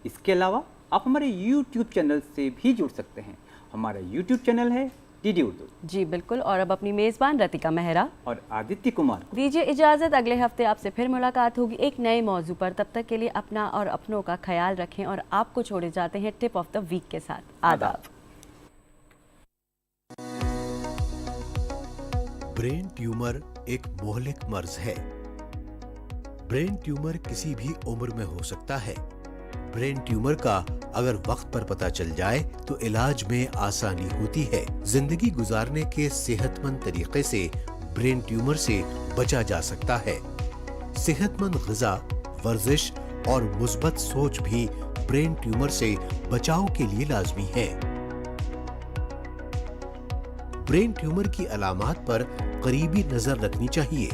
इसके अलावा आप हमारे YouTube चैनल से भी जुड़ सकते हैं। हमारा YouTube चैनल है डीडी उर्दू। जी बिल्कुल, और अब अपनी मेज़बान रतिका मेहरा और आदित्य कुमार दीजिए इजाज़त। अगले हफ्ते आपसे फिर मुलाकात होगी एक नए मौजू पर। तब तक के लिए अपना और अपनों का ख्याल रखें और आपको छोड़े जाते हैं टिप ऑफ द वीक के साथ। आदाब। ब्रेन ट्यूमर एक मोहलिक मर्ज है। ब्रेन ट्यूमर किसी भी उम्र में हो सकता है। ब्रेन ट्यूमर का अगर वक्त पर पता चल जाए तो इलाज में आसानी होती है। जिंदगी गुजारने के सेहतमंद तरीके से ब्रेन ट्यूमर से बचा जा सकता है। सेहतमंद ग़िज़ा, वर्जिश और मुस्बत सोच भी ब्रेन ट्यूमर से बचाव के लिए लाजमी है। ब्रेन ट्यूमर की अलामात पर करीबी नजर रखनी चाहिए।